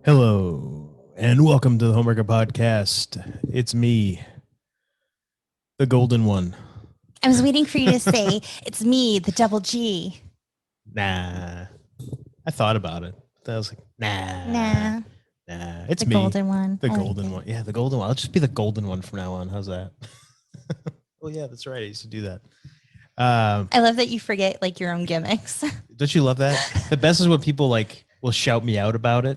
Hello, and welcome to the Homewrecker Podcast. It's me, the golden one. I was waiting for you to say, it's me, the double G. Nah. I thought about it. I was like, nah. It's the me. golden one. The golden one. Yeah, the golden one. I'll just be the golden one from now on. How's that? Oh, yeah, that's right. I used to do that. I love that you forget like your own gimmicks. Don't you love that? The best is when people like will shout me out about it.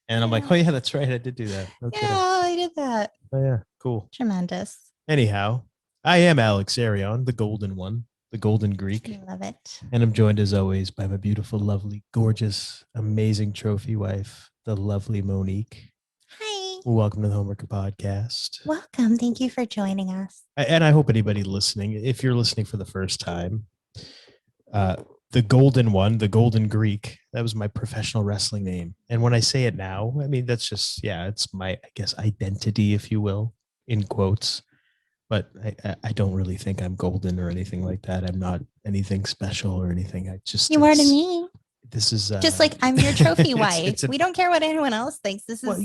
And I'm like, oh, yeah, that's right. I did do that. No kidding. I did that. Oh, yeah. Cool. Tremendous. Anyhow, I am Alex Arion, the golden one, the golden Greek. I love it. And I'm joined as always by my beautiful, lovely, gorgeous, amazing trophy wife, the lovely Monique. Hi. Welcome to the Homewrecker Podcast. Welcome. Thank you for joining us. And I hope anybody listening, if you're listening for the first time, the golden one, the golden Greek, that was my professional wrestling name. And when I say it now, I mean, that's just, yeah, it's my, I guess, identity, if you will, in quotes. But I don't really think I'm golden or anything like that. I'm not anything special or anything. I just you are to me. This is just like I'm your trophy wife. We don't care what anyone else thinks. This is well,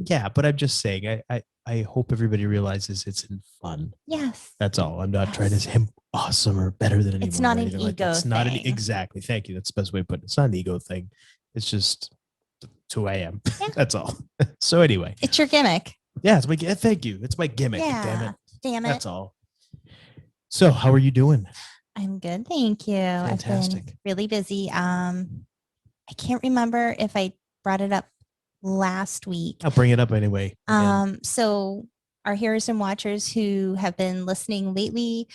yeah, but I'm just saying. I hope everybody realizes it's in fun. Yes, that's all. I'm not trying to say I'm awesome or better than anyone. It's not an ego thing. It's not exactly. Thank you. That's the best way to put it. It's not an ego thing. It's just who I am. Yeah. That's all. So anyway, it's your gimmick. Yeah, it's my. Thank you. It's my gimmick. Yeah. Damn it. That's all. So how are you doing? I'm good. Thank you. Fantastic. I've been really busy. I can't remember if I brought it up last week. I'll bring it up anyway. So our hearers and watchers who have been listening lately,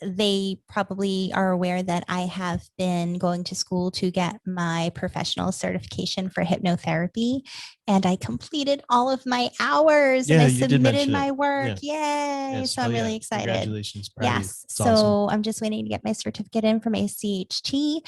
they probably are aware that I have been going to school to get my professional certification for hypnotherapy, and I completed all of my hours and I submitted my work. Yeah. Yay. Yes. So I'm really excited. Congratulations. Yes. So awesome. I'm just waiting to get my certificate in for my CHT,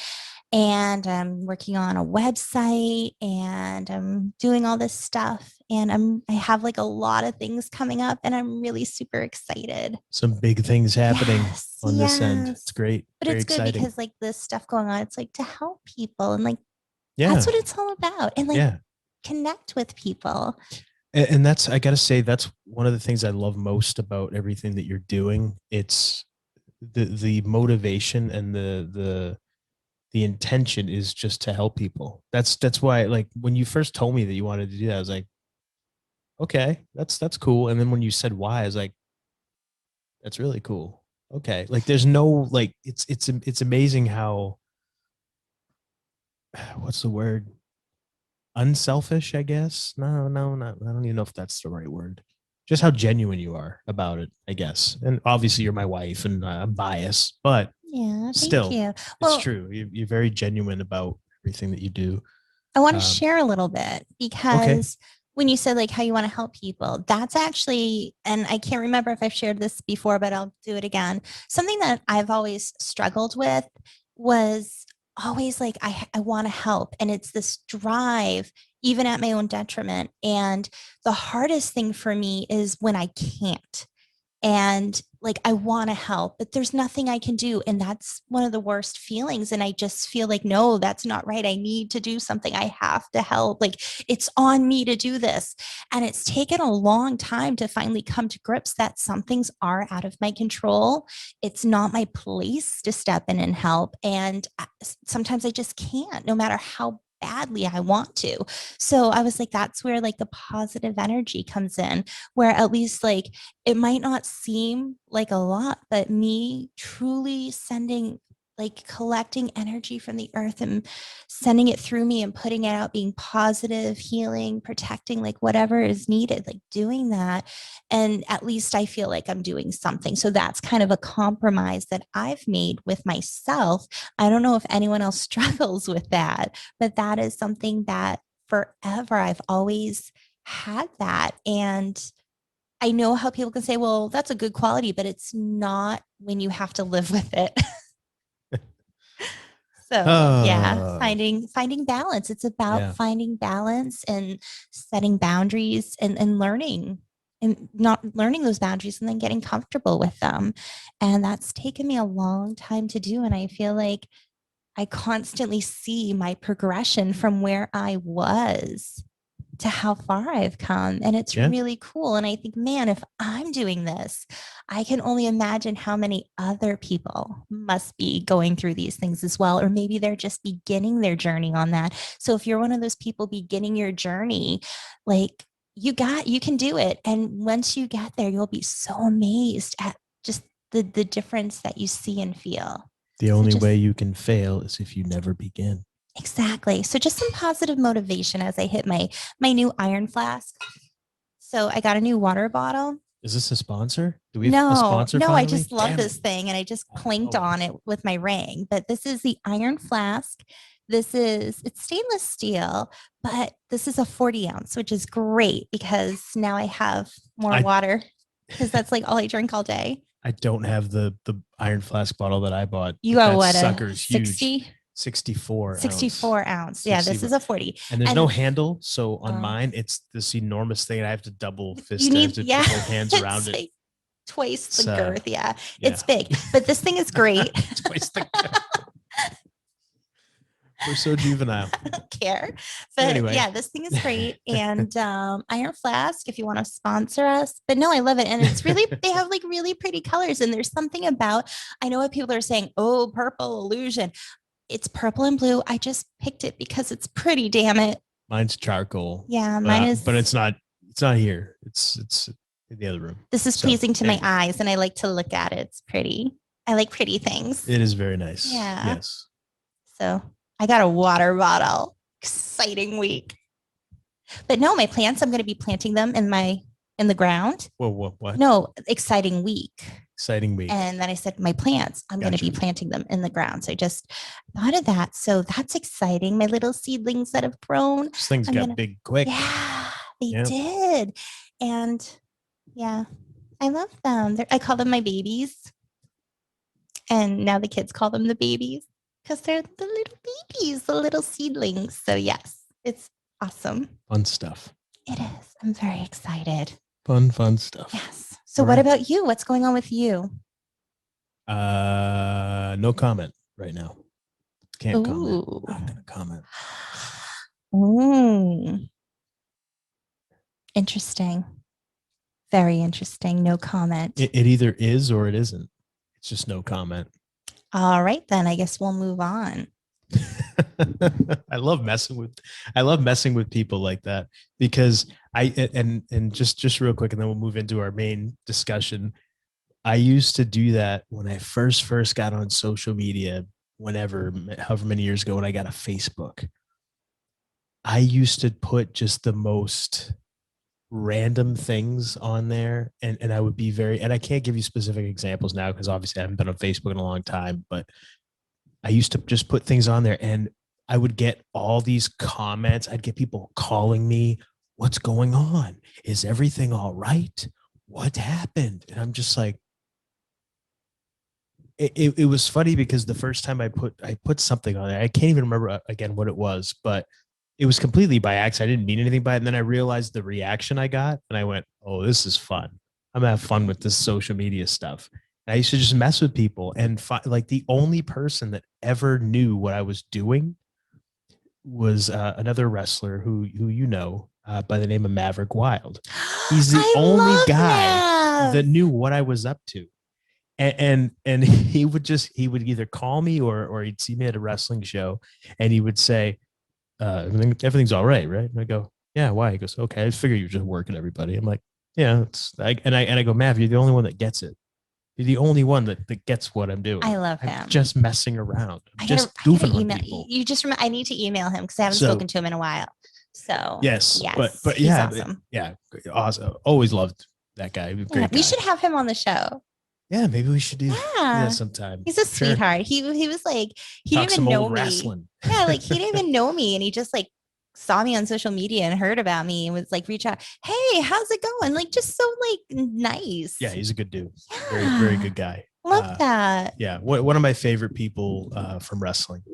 and I'm working on a website and I'm doing all this stuff, and I have like a lot of things coming up, and I'm really super excited. Some big things happening on this end. It's great. But very it's good exciting. Because like this stuff going on, it's like to help people, and like that's what it's all about, and like connect with people. And that's, I gotta say, that's one of the things I love most about everything that you're doing. It's the motivation and the intention is just to help people. That's why, like, when you first told me that you wanted to do that, I was like, okay, that's cool. And then when you said why, I was like, that's really cool. Okay. Like there's no, like, it's amazing how, what's the word? Unselfish, I guess. No, not, I don't even know if that's the right word. Just how genuine you are about it, I guess. And obviously you're my wife and I'm biased, but yeah, still, you. It's true. You're very genuine about everything that you do. I want to share a little bit because when you said like how you want to help people, that's actually, and I can't remember if I've shared this before, but I'll do it again. Something that I've always struggled with was always like, I want to help. And it's this drive, even at my own detriment. And the hardest thing for me is when I can't. And like, I want to help, but there's nothing I can do. And that's one of the worst feelings. And I just feel like, no, that's not right. I need to do something. I have to help. Like it's on me to do this. And it's taken a long time to finally come to grips that some things are out of my control. It's not my place to step in and help. And sometimes I just can't, no matter how badly I want to. So I was like, that's where like the positive energy comes in, where at least like it might not seem like a lot, but me truly sending, like collecting energy from the earth and sending it through me and putting it out, being positive, healing, protecting, like whatever is needed, like doing that. And at least I feel like I'm doing something. So that's kind of a compromise that I've made with myself. I don't know if anyone else struggles with that, but that is something that forever I've always had that. And I know how people can say, well, that's a good quality, but it's not when you have to live with it. So finding balance. It's about finding balance and setting boundaries and learning and not learning those boundaries and then getting comfortable with them. And that's taken me a long time to do. And I feel like I constantly see my progression from where I was to how far I've come. And it's Yeah. really cool. And I think, man, if I'm doing this, I can only imagine how many other people must be going through these things as well. Or maybe they're just beginning their journey on that. So if you're one of those people beginning your journey, like you can do it. And once you get there, you'll be so amazed at just the difference that you see and feel. The only way you can fail is if you never begin. Exactly. So just some positive motivation as I hit my new iron flask. So I got a new water bottle. Is this a sponsor? Do we have a sponsor? No, finally? I just love this thing and I just clinked on it with my ring. But this is the iron flask. It's stainless steel, but this is a 40 ounce, which is great because now I have more water because that's like all I drink all day. I don't have the iron flask bottle that I bought. You got what, sucker's 60? Huge. 64 ounce. Yeah, this is a 40. And there's no handle. So on mine, it's this enormous thing. And I have to double fist you need, to put both hands around it. Like twice the girth. Yeah, it's big. But this thing is great. Twice the girth. We're so juvenile. I don't care. But anyway, yeah, this thing is great. And Iron Flask, if you want to sponsor us. But no, I love it. And it's really, they have like really pretty colors. And there's something about, I know what people are saying, oh, purple illusion. It's purple and blue. I just picked it because it's pretty, damn it. Mine's charcoal. Yeah, mine is. But it's not here. It's in the other room. This is pleasing to my eyes and I like to look at it. It's pretty. I like pretty things. It is very nice. Yeah. Yes. So I got a water bottle. Exciting week. But no, my plants, I'm going to be planting them in the ground. Whoa, what? No, exciting week. Exciting week. And then I said, my plants, I'm going to be planting them in the ground. So I just thought of that. So that's exciting. My little seedlings that have grown. These things got big quick. Yeah, they did. And yeah, I love them. I call them my babies. And now the kids call them the babies because they're the little babies, the little seedlings. So yes, it's awesome. Fun stuff. It is. I'm very excited. Fun stuff. Yes. So what about you? What's going on with you? No comment right now. Can't comment. I'm gonna comment. Ooh. Interesting. Very interesting. No comment. It either is or it isn't. It's just no comment. All right, then I guess we'll move on. I love messing with people like that because and just real quick and then we'll move into our main discussion. I used to do that when I first got on social media, however many years ago when I got a Facebook. I used to put just the most random things on there and I would be and I can't give you specific examples now because obviously I haven't been on Facebook in a long time, but I used to just put things on there and I would get all these comments. I'd get people calling me, what's going on? Is everything all right? What happened? And I'm just like, it was funny because the first time I put something on there, I can't even remember again what it was, but it was completely by accident. I didn't mean anything by it. And then I realized the reaction I got and I went, oh, this is fun. I'm gonna have fun with this social media stuff. I used to just mess with people and like the only person that ever knew what I was doing was another wrestler who by the name of Maverick Wild. He's the only guy that knew what I was up to. And he would either call me or he'd see me at a wrestling show and he would say, everything's all right? And I go, yeah, why? He goes, okay, I figure you're just working everybody. I'm like, yeah, and I go, Mav, you're the only one that gets it. You're the only one that gets what I'm doing. I love him. I'm just messing around. I'm just goofing on people. You just I need to email him because I haven't spoken to him in a while. So yes, but yeah, awesome. Awesome. Always loved that guy. Great guy. We should have him on the show. Yeah, maybe we should do that sometime. He's a sweetheart. He was like, he didn't even know me. Wrestling. Yeah, like he didn't even know me. And he just like saw me on social media and heard about me and was like, reach out. Hey, how's it going? Like, just so like nice. Yeah, he's a good dude. Yeah. Very, very good guy. Love that. Yeah. One of my favorite people from wrestling.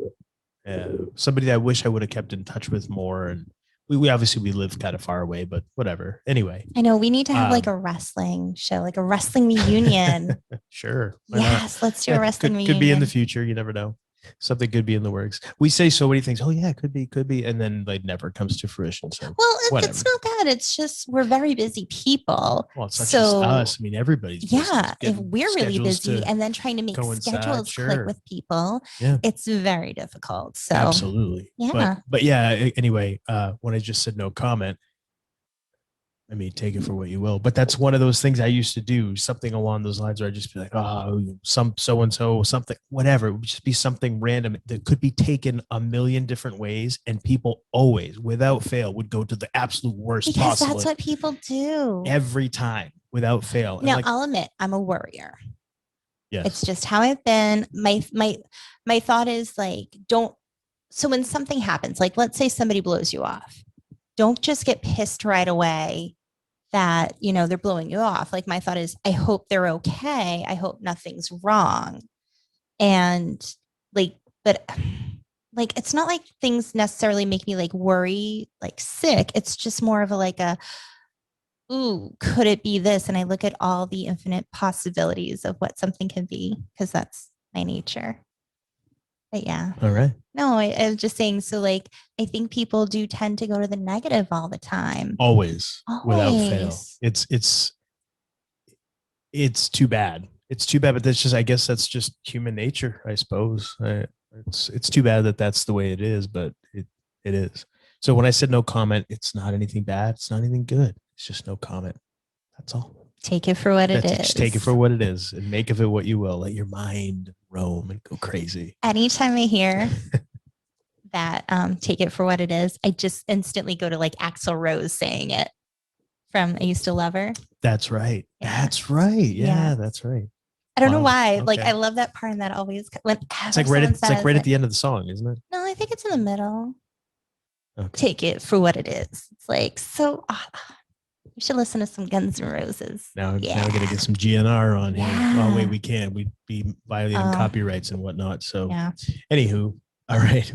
Somebody that I wish I would have kept in touch with more. And we obviously live kind of far away, but whatever. Anyway. I know we need to have like a wrestling show, like a wrestling reunion. Sure. Yes, let's do a wrestling reunion. Could be in the future. You never know. Something could be in the works. We say so many things. Oh yeah, could be, and then like never comes to fruition. So Well, whatever. it's not that. It's just we're very busy people. Well, it's not just So us. I mean, everybody's yeah, busy. if we're really busy and then trying to make coincide, schedules click sure. with people, Yeah, it's very difficult. So absolutely. yeah. But yeah. Anyway, when I just said no comment, I mean, take it for what you will. But that's one of those things I used to do, something along those lines where I just be like, oh, some so and so, something, whatever. It would just be something random that could be taken a million different ways. And people always, without fail, would go to the absolute worst Because possible. that's what people do Every time without fail. Now, I'll admit, I'm a worrier. Yes. It's just how I've been. My thought is like, don't. So when something happens, like let's say somebody blows you off, don't just get pissed right away that, they're blowing you off. Like my thought is, I hope they're okay. I hope nothing's wrong. And but like, it's not like things necessarily make me like worry, like sick. It's just more of ooh, could it be this? And I look at all the infinite possibilities of what something can be, because that's my nature. But yeah. All right. No, I was just saying, so like, I think people do tend to go to the negative all the time. Always. Without fail. It's too bad. It's too bad, but that's just, I guess that's just human nature, I suppose. It's too bad that that's the way it is, but it is. So when I said no comment, it's not anything bad. It's not anything good. It's just no comment. That's all. Take it for what it is. Just take it for what it is and make of it what you will. Let your mind roam and go crazy. Anytime I hear that, take it for what it is, I just instantly go to like Axl Rose saying it from I Used to Love Her. That's right. Yeah. That's right. Yeah, that's right. I don't know why. Okay. Like I love that part, and that always it's like right at the end of the song, isn't it? No, I think it's in the middle. Okay. Take it for what it is. It's like so. You should listen to some Guns N' Roses. Now we're gonna get some GNR on here. Oh wait, we can't. We'd be violating copyrights and whatnot. So, anywho, all right.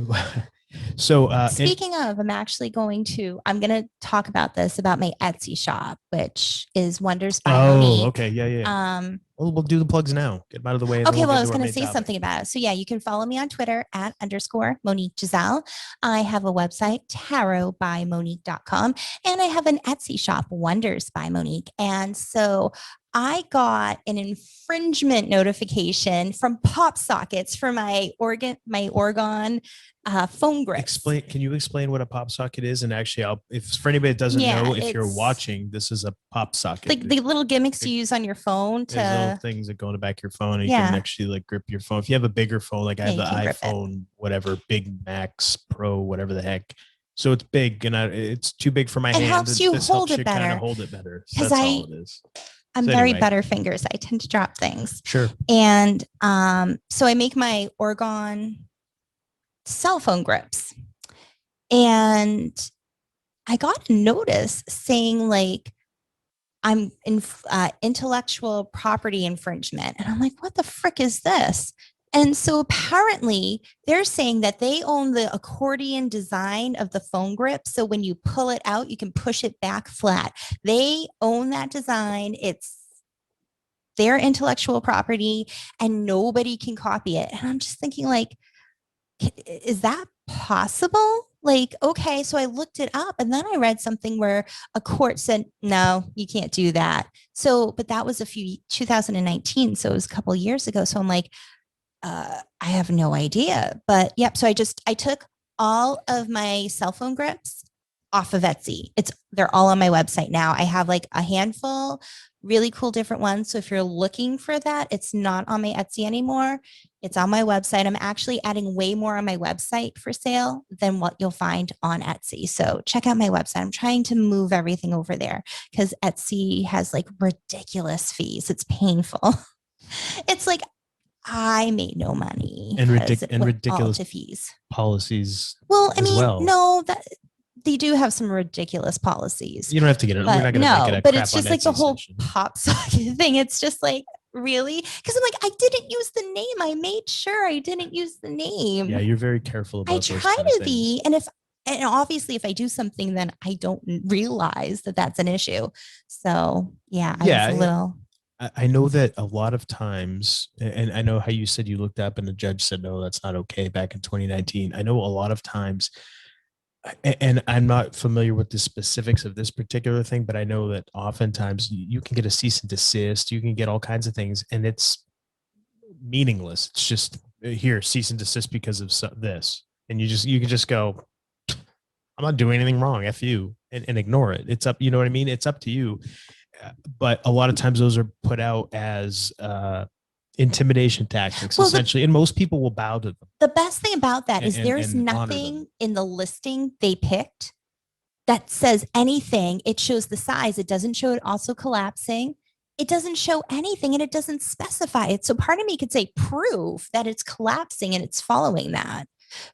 So speaking of, I'm going to talk about my Etsy shop, which is Wonders by Monique. Okay. Yeah. We'll do the plugs now. Get them out of the way. Okay. Well, I was going to say something about it. So yeah, you can follow me on Twitter at _Monique Giselle. I have a website, tarotbymonique.com, and I have an Etsy shop, Wonders by Monique. And so I got an infringement notification from Pop Sockets for my Oregon phone grips. Can you explain what a pop socket is? And actually, if for anybody that doesn't know, if you're watching, this is a pop socket. Like the little gimmicks you use on your phone to little things that go in the back of your phone, and you can actually like grip your phone. If you have a bigger phone, like I have the iPhone, whatever, Big Max Pro, whatever the heck. So it's big, and it's too big for my hand. It helps you hold it better. Kind of hold it better. So that's all it is. I'm very butterfingers. I tend to drop things. Sure. And so I make my Oregon cell phone grips. And I got a notice saying like, I'm in intellectual property infringement. And I'm like, what the frick is this? And so apparently they're saying that they own the accordion design of the phone grip. So when you pull it out, you can push it back flat. They own that design. It's their intellectual property and nobody can copy it. And I'm just thinking like, is that possible? Like, okay, so I looked it up and then I read something where a court said, no, you can't do that. So, but that was 2019. So it was a couple of years ago. So I'm like, I have no idea, but yep. So I took all of my cell phone grips off of Etsy. They're all on my website now. I have like a handful, really cool different ones. So if you're looking for that, it's not on my Etsy anymore. It's on my website. I'm actually adding way more on my website for sale than what you'll find on Etsy. So check out my website. I'm trying to move everything over there because Etsy has like ridiculous fees. It's painful. It's like, I made no money and ridiculous fees policies. Well, I mean, no, that they do have some ridiculous policies. You don't have to get it. We're not going to make it. But it's just like the whole pop socket thing. It's just like, really? Because I'm like, I didn't use the name. I made sure I didn't use the name. Yeah, you're very careful about. I try to be, and obviously if I do something, then I don't realize that that's an issue. So yeah, I was a little. I know that a lot of times, and I know how you said you looked up and the judge said, no, that's not okay back in 2019. I know a lot of times, and I'm not familiar with the specifics of this particular thing, but I know that oftentimes you can get a cease and desist, you can get all kinds of things, and it's meaningless. It's just here, cease and desist because of this. And you can just go, I'm not doing anything wrong. F you, and ignore it. It's up. You know what I mean? It's up to you. But a lot of times those are put out as intimidation tactics, Well, essentially, and most people will bow to them. The best thing about that is there's and honor them. nothing in the listing they picked that says anything. It shows the size. It doesn't show it also collapsing. It doesn't show anything and it doesn't specify it. So part of me could say prove that it's collapsing and it's following that.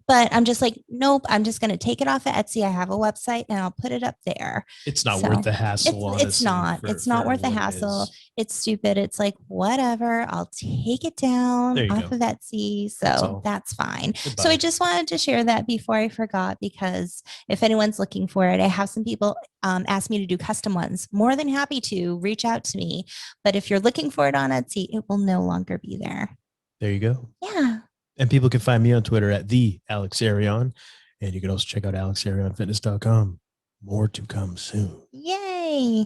But I'm just like, nope, I'm just going to take it off of Etsy. I have a website and I'll put it up there. It's not worth the hassle. It's not. It's not worth the hassle. It's stupid. It's like, whatever. I'll take it down off of Etsy. So that's fine. Goodbye. So I just wanted to share that before I forgot, because if anyone's looking for it, I have some people ask me to do custom ones. More than happy to reach out to me. But if you're looking for it on Etsy, it will no longer be there. There you go. Yeah. And people can find me on Twitter at the Alex Arion. And you can also check out alexarionfitness.com. More to come soon. Yay.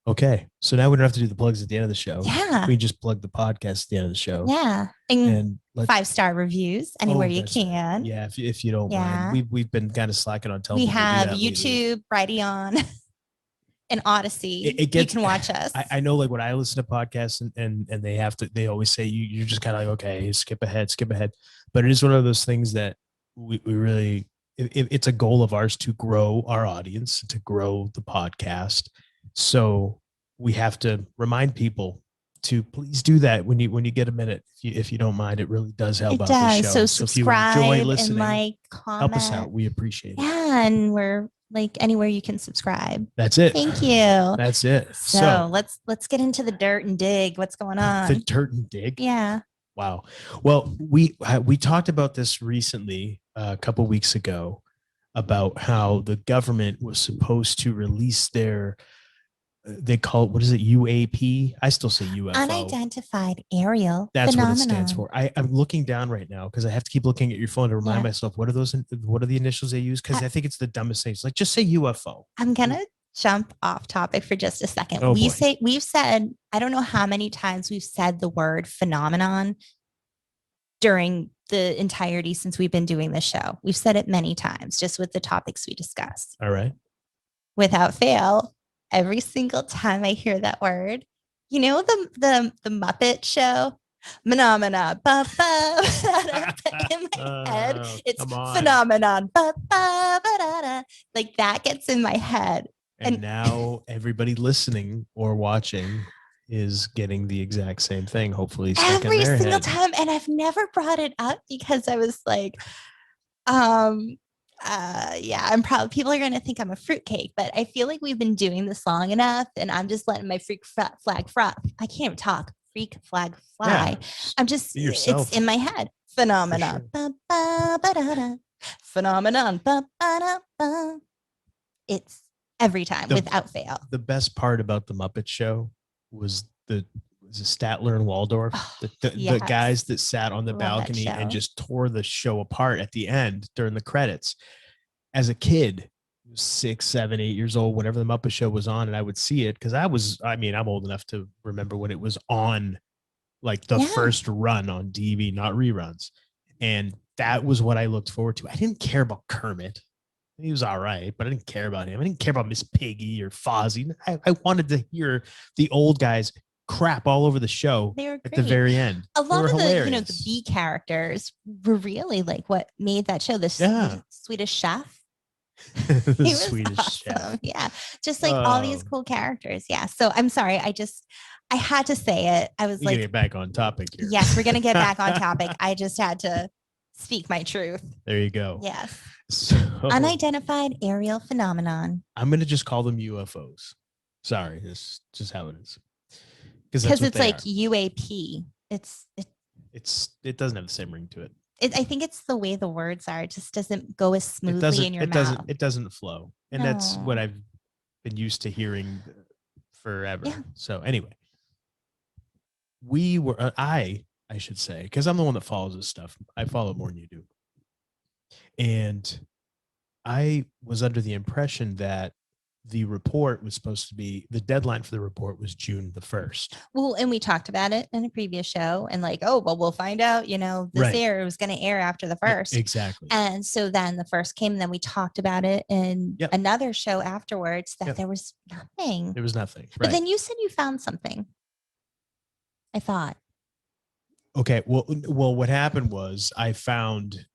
Okay. So now we don't have to do the plugs at the end of the show. Yeah. We just plug the podcast at the end of the show. Yeah. And 5-star reviews anywhere you can. Right. Yeah. If you don't mind. We've been kind of slacking on television. We have YouTube, Brighteon, and Odyssey. You can watch us. I know, like when I listen to podcasts and they always say you're just kind of like, okay, skip ahead. But it is one of those things that we really, it's a goal of ours to grow our audience, to grow the podcast. So we have to remind people to please do that when you get a minute. If you don't mind, it really does help out the show. So subscribe, if you enjoy listening, and like, comment. Help us out. We appreciate it. Yeah, and we're like anywhere you can subscribe. That's it. Thank you. That's it. So let's get into the dirt and dig. What's going on? The dirt and dig. Yeah. Wow. Well, we talked about this recently a couple of weeks ago about how the government was supposed to release their, they call it, what is it, UAP? I still say UFO. Unidentified Aerial That's Phenomena. What it stands for. I'm looking down right now because I have to keep looking at your phone to remind myself, what are the initials they use? Because I think it's the dumbest thing. It's like, just say UFO. I'm going to jump off topic for just a second. Oh, we've said, I don't know how many times we've said the word phenomenon during the entirety since we've been doing this show. We've said it many times just with the topics we discussed. All right. Without fail, every single time I hear that word, you know, the Muppet Show, phenomena, in my head, it's phenomenon, like that gets in my head. And now everybody listening or watching is getting the exact same thing. Hopefully every single time. And I've never brought it up because I was like, I'm probably, people are going to think I'm a fruitcake, but I feel like we've been doing this long enough and I'm just letting my freak flag fly. I can't even talk. Freak flag fly. Yeah, I'm just, it's in my head. Phenomenon. Sure. Phenomenon. It's every time without fail. The best part about the Muppet Show was Statler and Waldorf, the guys that sat on the balcony and just tore the show apart at the end during the credits. As a kid, 6, 7, 8 years old, whenever the Muppet Show was on, and I would see it because I'm old enough to remember when it was on, like the first run on TV, not reruns. And that was what I looked forward to. I didn't care about Kermit. He was all right, but I didn't care about him. I didn't care about Miss Piggy or Fozzie. I wanted to hear the old guys crap all over the show at the very end. A lot of the B characters were really like what made that show. The Swedish Chef. The Swedish Chef. Yeah. Just like all these cool characters. Yeah. So I'm sorry. I had to say it. I was like, get back on topic here. Yes, we're going to get back on topic. I just had to speak my truth. There you go. Yes. So, Unidentified Aerial Phenomenon. I'm going to just call them UFOs. Sorry. It's just how it is. Because it's like UAP. It doesn't have the same ring to it. I think it's the way the words are. It just doesn't go as smoothly in your mouth. It doesn't flow. And that's what I've been used to hearing forever. Yeah. So anyway, we were, I should say, because I'm the one that follows this stuff. I follow it more than you do. And I was under the impression that the report was supposed to be, the deadline for the report was June the 1st. Well, and we talked about it in a previous show and like, oh, well, we'll find out, this Right. air was going to air after the first. Exactly. And so then the first came, and then we talked about it in Yep. another show afterwards that Yep. there was nothing. There was nothing. But Right. then you said you found something. I thought. Okay. Well, what happened was I found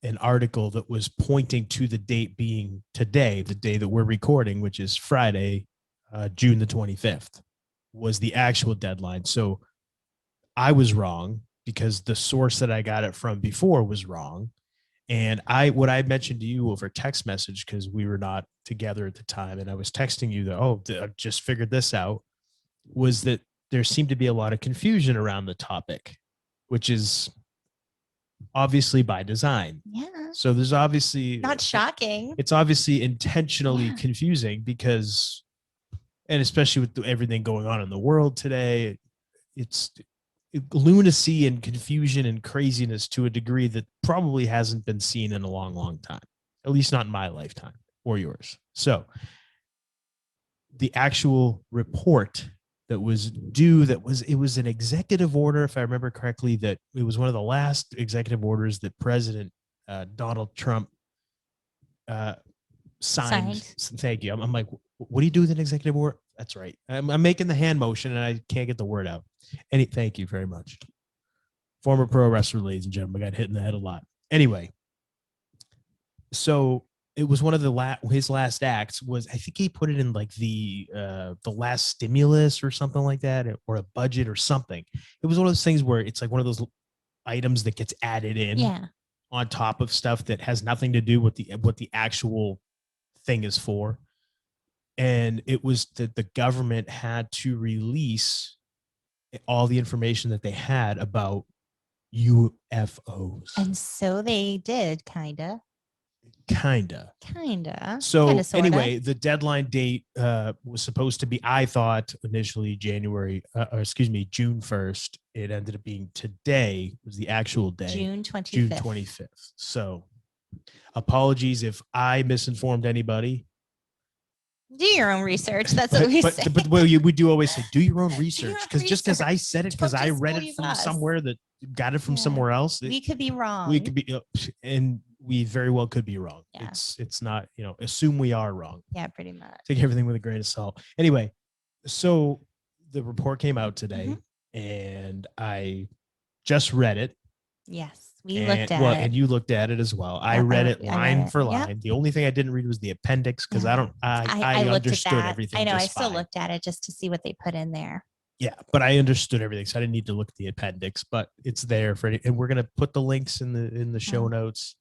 an article that was pointing to the date being today, the day that we're recording, which is Friday, June the 25th, was the actual deadline. So I was wrong because the source that I got it from before was wrong. And what I mentioned to you over text message, because we were not together at the time, and I was texting you that, oh, I just figured this out, was that there seemed to be a lot of confusion around the topic, which is obviously by design. Yeah. So there's obviously not shocking. It's obviously intentionally confusing because, and especially with everything going on in the world today, it's lunacy and confusion and craziness to a degree that probably hasn't been seen in a long, long time, at least not in my lifetime or yours. So the actual report that was due, it was an executive order, if I remember correctly, that it was one of the last executive orders that President Donald Trump signed. Thank you. I'm like, what do you do with an executive order? That's right. I'm making the hand motion and I can't get the word out. Thank you very much. Former pro wrestler, ladies and gentlemen, got hit in the head a lot. Anyway, so it was one of his last acts was, I think he put it in like the last stimulus or something like that, or a budget or something. It was one of those things where it's like one of those items that gets added in on top of stuff that has nothing to do with what the actual thing is for. And it was that the government had to release all the information that they had about UFOs. And so they did, kinda. So anyway, the deadline date was supposed to be, I thought initially June 1st. It ended up being today was the actual day, June 25th. June 25th. So apologies if I misinformed anybody. Do your own research. That's what we say. But we do always say, do your own research. Because just because I said it, because I read it from somewhere that got it from somewhere else. We could be wrong. We could be, and we very well could be wrong. Yeah. It's not, assume we are wrong. Yeah, pretty much. Take everything with a grain of salt. Anyway, so the report came out today and I just read it. Yes. We looked at it. And you looked at it as well. I read it line for line. Yep. The only thing I didn't read was the appendix because I understood everything. I know. I still looked at it just to see what they put in there. Yeah, but I understood everything, so I didn't need to look at the appendix. But it's there for and we're gonna put the links in the show notes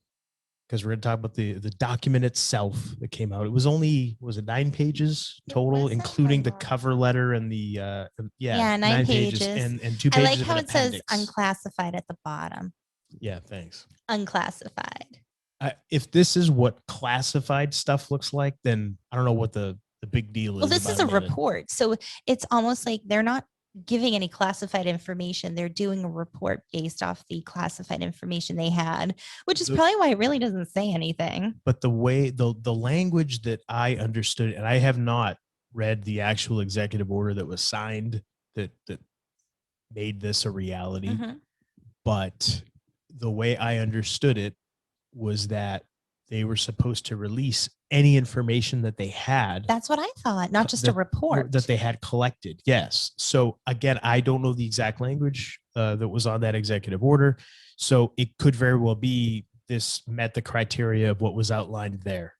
because we're gonna talk about the document itself that came out. It was 9 pages total, including the cover letter and the 9 pages and 2 pages. I like how it says unclassified at the bottom. Yeah, thanks. Unclassified. If this is what classified stuff looks like, then I don't know what the big deal is. Well, this is a report. So it's almost like they're not giving any classified information. They're doing a report based off the classified information they had, which is probably why it really doesn't say anything. But the way the language that I understood, and I have not read the actual executive order that was signed that made this a reality, but the way I understood it was that they were supposed to release any information that they had. That's what I thought, not just a report that they had collected. Yes. So again, I don't know the exact language that was on that executive order. So it could very well be this met the criteria of what was outlined there.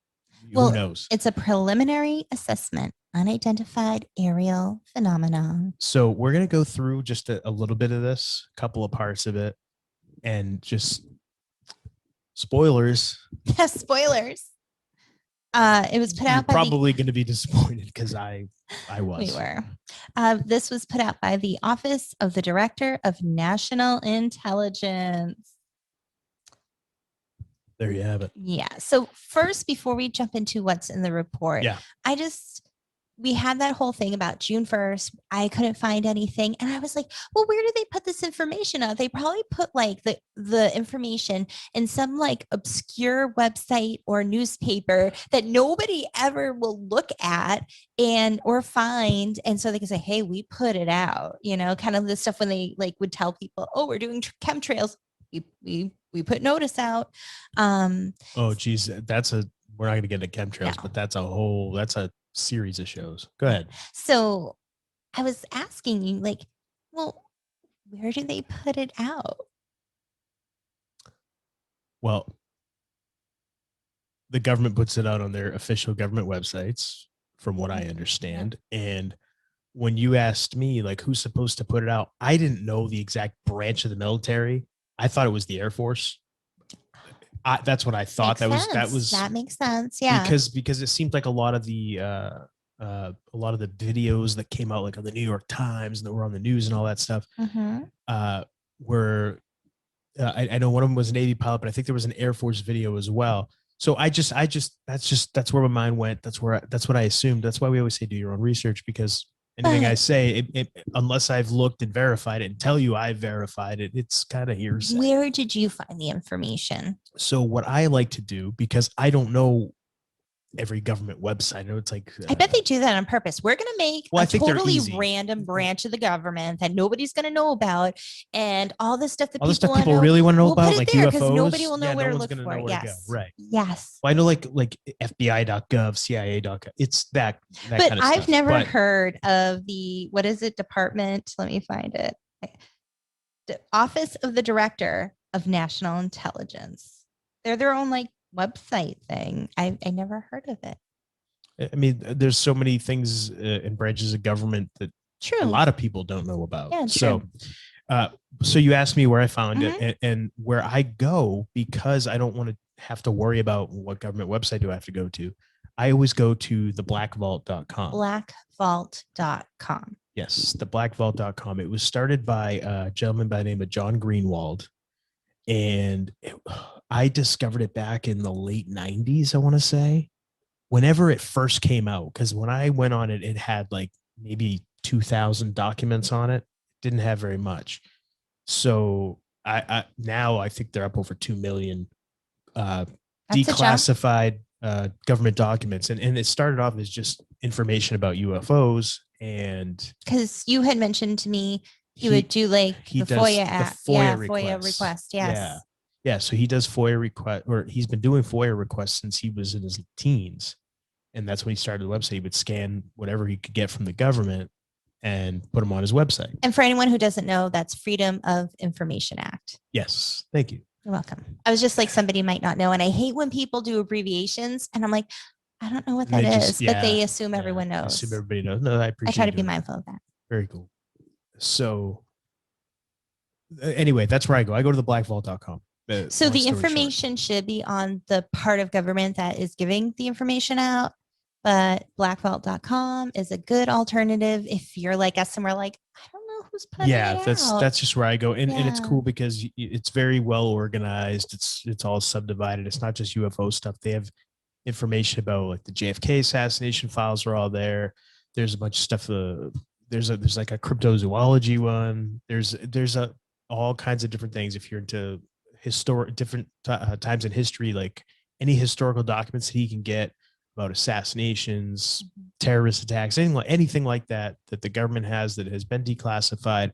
Who knows? It's a preliminary assessment, unidentified aerial phenomena. So we're going to go through just a little bit of this, a couple of parts of it. And just spoilers. Yeah, spoilers. It was put out by probably going to be disappointed because I was. We were. This was put out by the Office of the Director of National Intelligence. There you have it. Yeah. So first, before we jump into what's in the report, I just we had that whole thing about June 1st. I couldn't find anything. And I was like, well, where did they put this information out? They probably put like the information in some like obscure website or newspaper that nobody ever will look at and or find. And so they can say, hey, we put it out, you know, kind of the stuff when they like would tell people, oh, we're doing chemtrails. We put notice out. Oh, geez, we're not going to get into chemtrails, No. but that's a series of shows. Go ahead. So I was asking you, like, well, where do they put it out? Well, the government puts it out on their official government websites, from what I understand. And when you asked me, like, who's supposed to put it out, I didn't know the exact branch of the military. I thought it was the Air Force. That's what I thought. That makes sense. Yeah. Because it seemed like a lot of the videos that came out like on the New York Times and that were on the news and all that stuff were I know one of them was a Navy pilot, but I think there was an Air Force video as well. So that's where my mind went. That's what I assumed. That's why we always say do your own research, because anything I say, unless I've looked and verified it and tell you I've verified it, it's kind of hearsay. Where did you find the information? So what I like to do, because I don't know every government website, I know it's like I bet they do that on purpose. We're going to make a totally random branch of the government that nobody's going to know about, and all this stuff that people really want to know about, like UFOs, because nobody will know where to look for. Yes, right. Yes. Well, I know like FBI.gov, CIA.gov. It's that but kind of I've stuff. never heard of the department. Let me find it. The Office of the Director of National Intelligence. They're their own like website thing. I never heard of it. I mean, there's so many things in branches of government that a lot of people don't know about. Yeah, so you asked me where I found it and where I go, because I don't want to have to worry about what government website do I have to go to. I always go to theblackvault.com. Blackvault.com. Yes, theblackvault.com. It was started by a gentleman by the name of John Greenwald. And I discovered it back in the late 90s, I want to say, whenever it first came out. Because when I went on it, it had like maybe 2,000 documents on it. Didn't have very much. So now I think they're up over 2 million declassified government documents. And it started off as just information about UFOs. And because you had mentioned to me, he would do like the FOIA app. FOIA request. Yes. Yeah. So he does FOIA request, or he's been doing FOIA requests since he was in his teens. And that's when he started the website. He would scan whatever he could get from the government and put them on his website. And for anyone who doesn't know, that's Freedom of Information Act. Yes. Thank you. You're welcome. I was just like, somebody might not know. And I hate when people do abbreviations and I'm like, I don't know what that is, but they assume everyone knows. Assume everybody knows. No, I appreciate it. I try to be mindful of that. Very cool. So anyway, that's where I go. I go to theblackvault.com. So the information should be on the part of government that is giving the information out, but blackvault.com is a good alternative if you're like us and we're like, I don't know who's putting it out. That's just where I go. And it's cool because it's very well organized. It's all subdivided. It's not just UFO stuff. They have information about like the JFK assassination files are all there. There's a bunch of stuff. There's like a cryptozoology one. There's all kinds of different things. If you're into different times in history, like any historical documents that he can get about assassinations, terrorist attacks, anything like that the government has that has been declassified.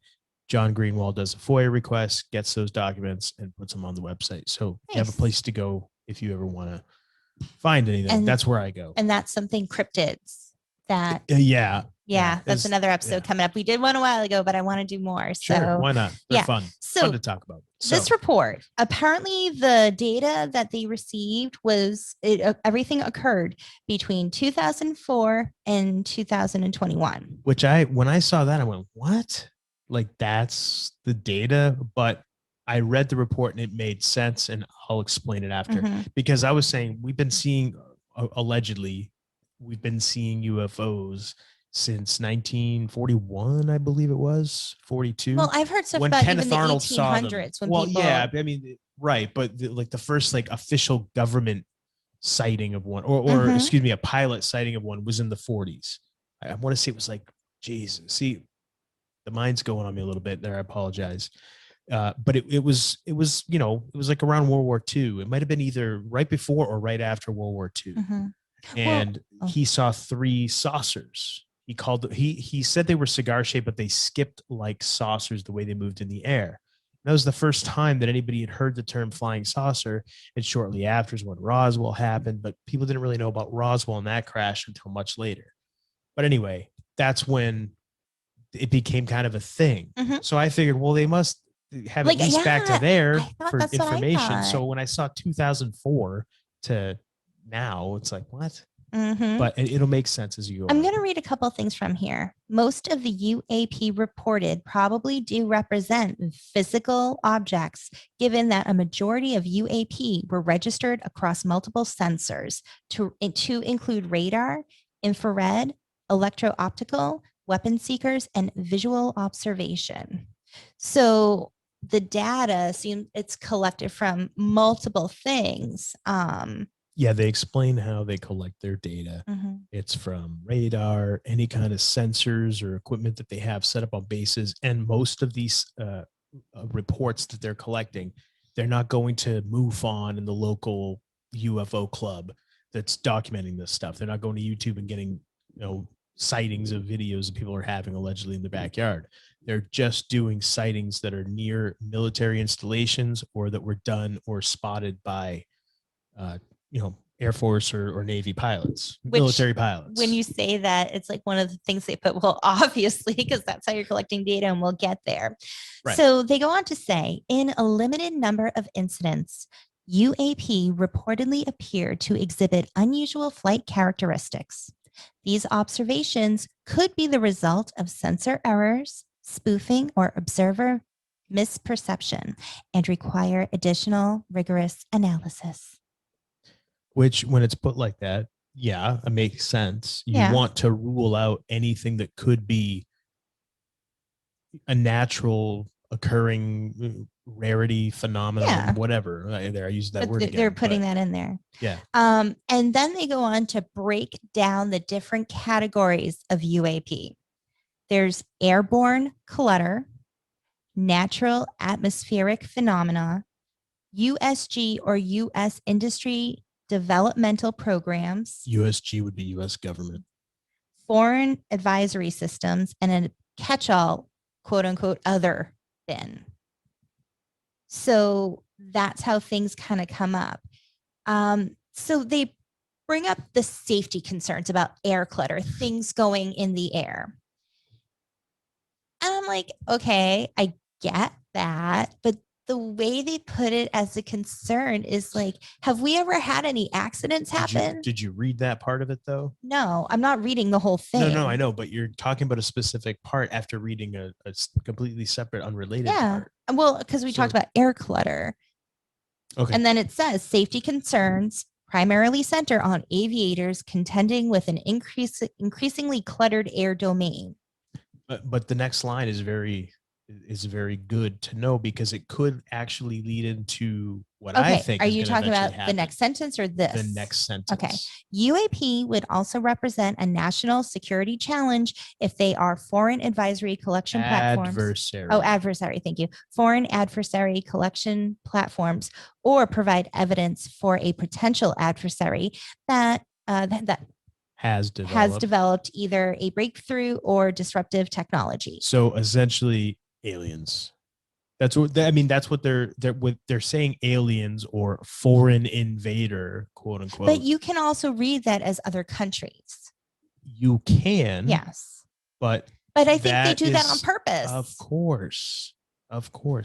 John Greenwald does a FOIA request, gets those documents, and puts them on the website. So you have a place to go if you ever want to find anything. And that's where I go. And that's something cryptids that that's another episode coming up. We did one a while ago, but I want to do more. Sure, why not? They're fun to talk about. This report, apparently the data that they received was everything occurred between 2004 and 2021. Which when I saw that, I went, what? Like that's the data? But I read the report and it made sense, and I'll explain it after. Because I was saying we've been seeing UFOs since 1941, I believe it was 42. Well, I've heard stuff about Kenneth even the 1800s. I mean, right, but the first like official government sighting of one, or excuse me, a pilot sighting of one was in the 40s. I want to say it was like, geez, see, the mind's going on me a little bit there. I apologize. But it was, it was like around World War II. It might have been either right before or right after World War II. Mm-hmm. And he saw 3 saucers. He said they were cigar shaped, but they skipped like saucers the way they moved in the air. And that was the first time that anybody had heard the term flying saucer. And shortly after is when Roswell happened, but people didn't really know about Roswell and that crash until much later. But anyway, that's when it became kind of a thing. Mm-hmm. So I figured, well, they must have Like, at least back to there for that's information. So when I saw 2004 to now, it's like, what? Mm-hmm. But it'll make sense as you go. I'm going to read a couple of things from here. Most of the UAP reported probably do represent physical objects, given that a majority of UAP were registered across multiple sensors to include radar, infrared, electro-optical, weapon seekers, and visual observation. So the data seems it's collected from multiple things. Yeah, they explain how they collect their data. Mm-hmm. It's from radar, any kind of sensors or equipment that they have set up on bases. And most of these reports that they're collecting, they're not going to MUFON in the local UFO club that's documenting this stuff. They're not going to YouTube and getting, sightings of videos that people are having allegedly in their backyard. They're just doing sightings that are near military installations or that were done or spotted by Air Force or Navy pilots, military pilots. When you say that, it's like one of the things they put, well, obviously, because that's how you're collecting data, and we'll get there. Right. So they go on to say, in a limited number of incidents, UAP reportedly appeared to exhibit unusual flight characteristics. These observations could be the result of sensor errors, spoofing, or observer misperception, and require additional rigorous analysis. Which, when it's put like that, yeah, it makes sense. You want to rule out anything that could be a natural occurring rarity phenomenon, whatever. There, I used that word again. They're putting that in there. Yeah. And then they go on to break down the different categories of UAP. There's airborne clutter, natural atmospheric phenomena, USG or US industry developmental programs. USG would be US government. Foreign advisory systems, and a catch-all, quote unquote, other bin. So that's how things kind of come up. So they bring up the safety concerns about air clutter, things going in the air. And I'm like, okay, I get that, but the way they put it as a concern is like, have we ever had any accidents happen? Did you read that part of it though? No, I'm not reading the whole thing. No, I know, but you're talking about a specific part after reading a completely separate, unrelated part. Well, because we talked about air clutter. Okay. And then it says safety concerns primarily center on aviators contending with an increasingly cluttered air domain. But the next line is very good to know, because it could actually lead into what I think. Are you talking about the next sentence or this? The next sentence. Okay. UAP would also represent a national security challenge if they are foreign advisory collection platforms. Adversary. Thank you. Foreign adversary collection platforms, or provide evidence for a potential adversary that has developed either a breakthrough or disruptive technology. So essentially, aliens. That's what they're saying, aliens or foreign invader, quote unquote. But you can also read that as other countries. You can. Yes. But I think they do that on purpose. Of course.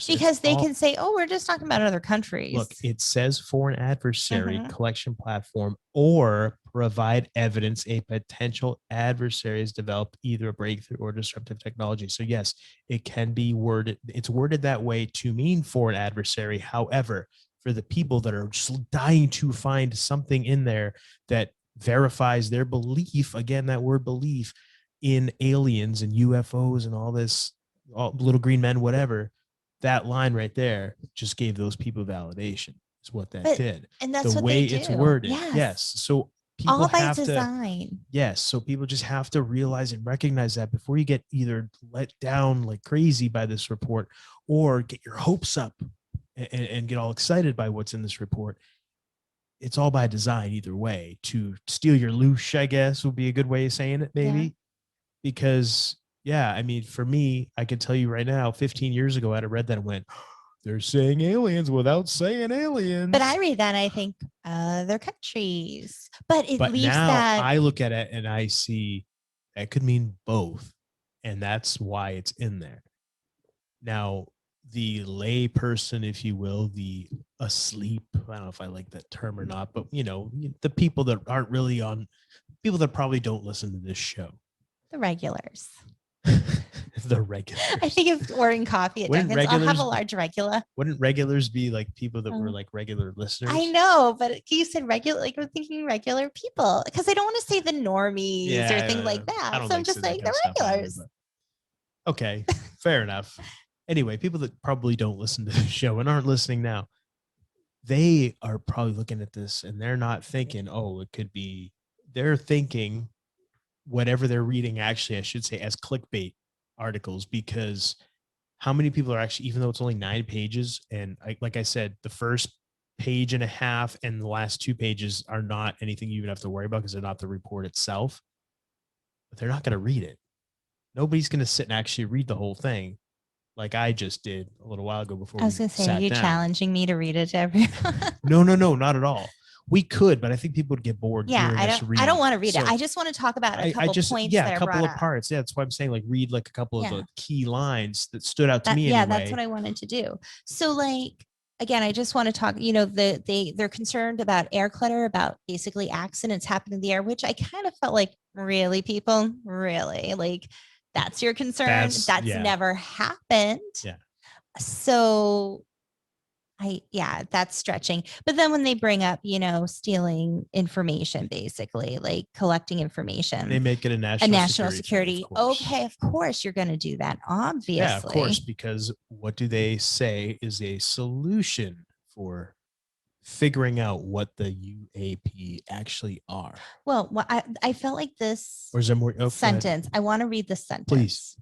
Because they can say, oh, we're just talking about other countries. Look, it says foreign adversary collection platform, or provide evidence a potential adversary has developed either a breakthrough or disruptive technology. So yes, it can be worded. It's worded that way to mean foreign adversary. However, for the people that are just dying to find something in there that verifies their belief, again, that word belief in aliens and UFOs and all this, all little green men, whatever, that line right there just gave those people validation. Is what that did. And that's the what way they it's do. worded. Yes. So people All by have to, design. yes. So people just have to realize and recognize that before you get either let down like crazy by this report or get your hopes up and get all excited by what's in this report. It's all by design either way to steal your loosh, I guess would be a good way of saying it, maybe. Yeah. Because, yeah, I mean, for me, I can tell you right now, 15 years ago, I'd have read that and went, they're saying aliens without saying aliens. But I read that and I think other countries. But it But leaves now that. I look at it and I see that could mean both. And that's why it's in there. Now, the lay person, if you will, the asleep, I don't know if I like that term or not, but the people that aren't really on, people that probably don't listen to this show. The regulars. The regulars. I think if ordering coffee at Dunkin's, I'll have a large regular. Wouldn't regulars be like people that were like regular listeners? I know, but you said regular, like I'm thinking regular people because I don't want to say the normies or things like that. So I'm just saying the regulars. Okay, fair enough. Anyway, people that probably don't listen to the show and aren't listening now, they are probably looking at this and they're not thinking, oh, it could be, they're thinking whatever they're reading, actually, I should say, as clickbait articles, because how many people are actually, even though it's only 9 pages, and like I said, the first page and a half and the last 2 pages are not anything you even have to worry about because they're not the report itself, but they're not going to read it. Nobody's going to sit and actually read the whole thing like I just did a little while ago before. I was going to say, are you challenging me to read it to everyone? No, not at all. We could, but I think people would get bored. Yeah, I don't want to read it. I just want to talk about a couple points. Yeah, a couple of parts. Yeah, that's why I'm saying like read like a couple of the key lines that stood out to me. Yeah, that's what I wanted to do. So like, again, I just want to talk, they're concerned about air clutter, about basically accidents happening in the air, which I kind of felt like, really, people, really, like that's your concern. That's never happened. Yeah. So that's stretching. But then when they bring up, stealing information, basically like collecting information, they make it a national security. Okay, of course you're going to do that. Obviously. Yeah, of course, because what do they say is a solution for figuring out what the UAP actually are? Well, I felt like this or is there more sentence. I want to read the sentence. Please.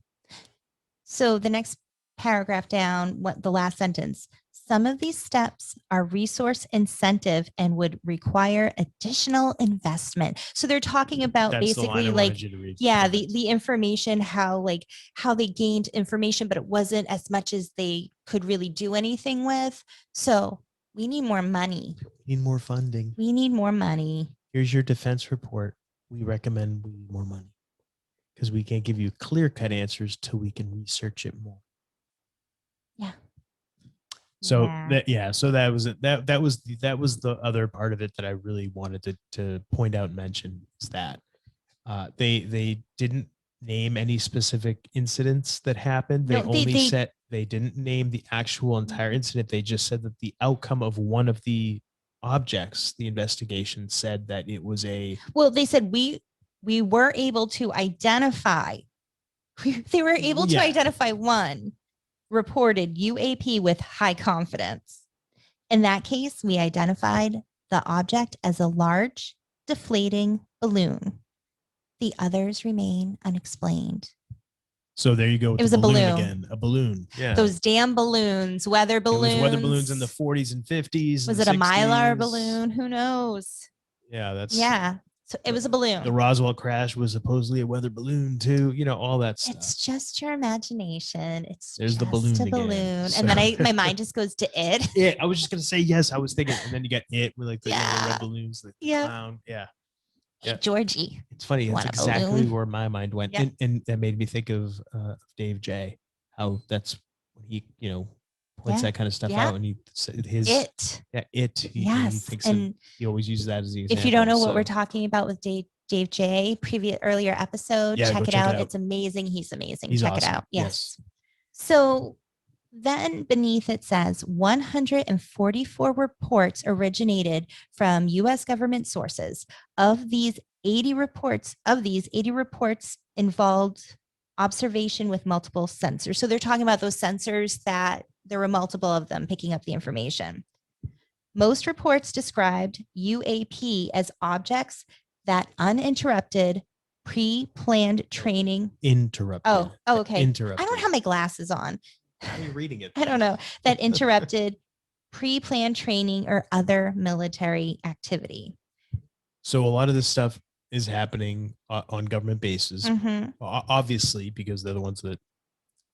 So the next paragraph down, the last sentence. Some of these steps are resource incentive and would require additional investment. So they're talking about basically like, the information, how they gained information, but it wasn't as much as they could really do anything with. So we need more money. We need more funding. We need more money. Here's your defense report. We recommend we need more money because we can't give you clear-cut answers till we can research it more. Yeah. So so that was it. That was the other part of it that I really wanted to point out and mention is that they didn't name any specific incidents that happened. They said they didn't name the actual entire incident. They just said that the outcome of one of the objects, the investigation said that it was they said we were able to identify. They were able to identify one reported UAP with high confidence. In that case, we identified the object as a large deflating balloon. The others remain unexplained. So there you go. It was a balloon again. A balloon. Yeah. Those damn balloons, weather balloons. It was weather balloons in the 40s and 50s. Was it a Mylar balloon? Who knows? Yeah, So it was a balloon. The Roswell crash was supposedly a weather balloon too. All that stuff. It's just your imagination. There's the balloon a balloon. Again, and then my mind just goes to it. Yeah, I was just gonna say yes. I was thinking, and then you got it with like the red balloons, like the clown. Yeah. Hey, Georgie. It's funny. That's exactly where my mind went, and that made me think of Dave J. How that's when he points that kind of stuff out, and he his it. He thinks he always uses that as the example. If you don't know what we're talking about with Dave J, earlier episode, check it out. It's amazing. He's amazing. Check it out. Yes. So then beneath it says 144 reports originated from U.S. government sources. Of these 80 reports involved observation with multiple sensors. So they're talking about those sensors that there were multiple of them picking up the information. Most reports described UAP as objects that uninterrupted, pre-planned training. Interrupted. Oh, okay. Interrupted. I don't have my glasses on. How are you reading it? I don't know. That interrupted pre-planned training or other military activity. So a lot of this stuff is happening on government bases, obviously, because they're the ones that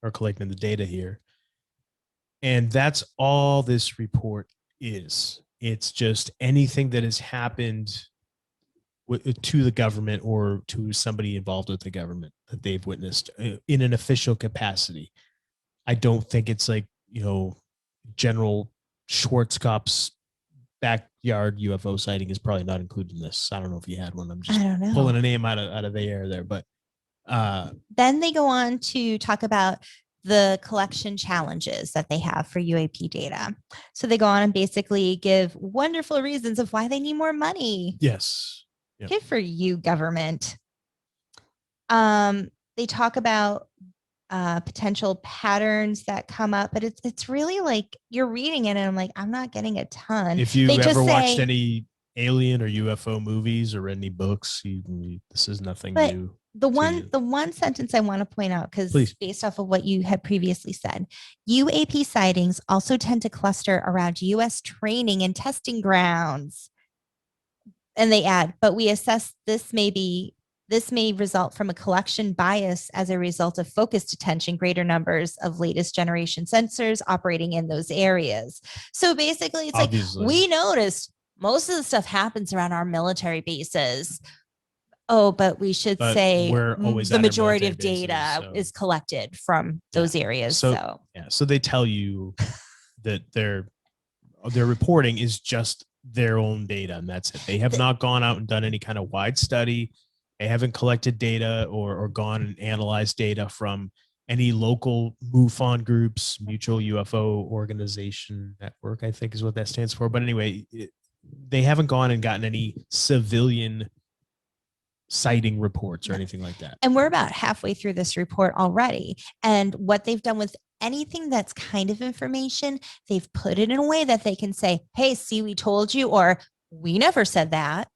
are collecting the data here. And that's all this report is. It's just anything that has happened to the government or to somebody involved with the government that they've witnessed in an official capacity. I don't think it's like, General Schwarzkopf's backyard UFO sighting is probably not included in this. I don't know if you had one. I'm just pulling a name out of the air there, but then they go on to talk about the collection challenges that they have for UAP data. So they go on and basically give wonderful reasons of why they need more money. Yes. Yep. Good for you, government. They talk about potential patterns that come up, but it's really like you're reading it and I'm like, I'm not getting a ton. If you ever watched any alien or UFO movies or any books, this is nothing new. The one sentence I want to point out, because based off of what you had previously said, UAP sightings also tend to cluster around U.S. training and testing grounds. And they add, but we assess this may result from a collection bias as a result of focused attention, greater numbers of latest generation sensors operating in those areas. So basically, it's obviously, like we noticed most of the stuff happens around our military bases. Oh, but we should say the majority of data is collected from those areas. So they tell you that their reporting is just their own data, and that's it. They have not gone out and done any kind of wide study. They haven't collected data or gone and analyzed data from any local MUFON groups, Mutual UFO Organization Network, I think is what that stands for. But anyway, they haven't gone and gotten any civilian sighting reports or anything like that. And we're about halfway through this report already. And what they've done with anything that's kind of information, they've put it in a way that they can say, hey, see, we told you, or we never said that.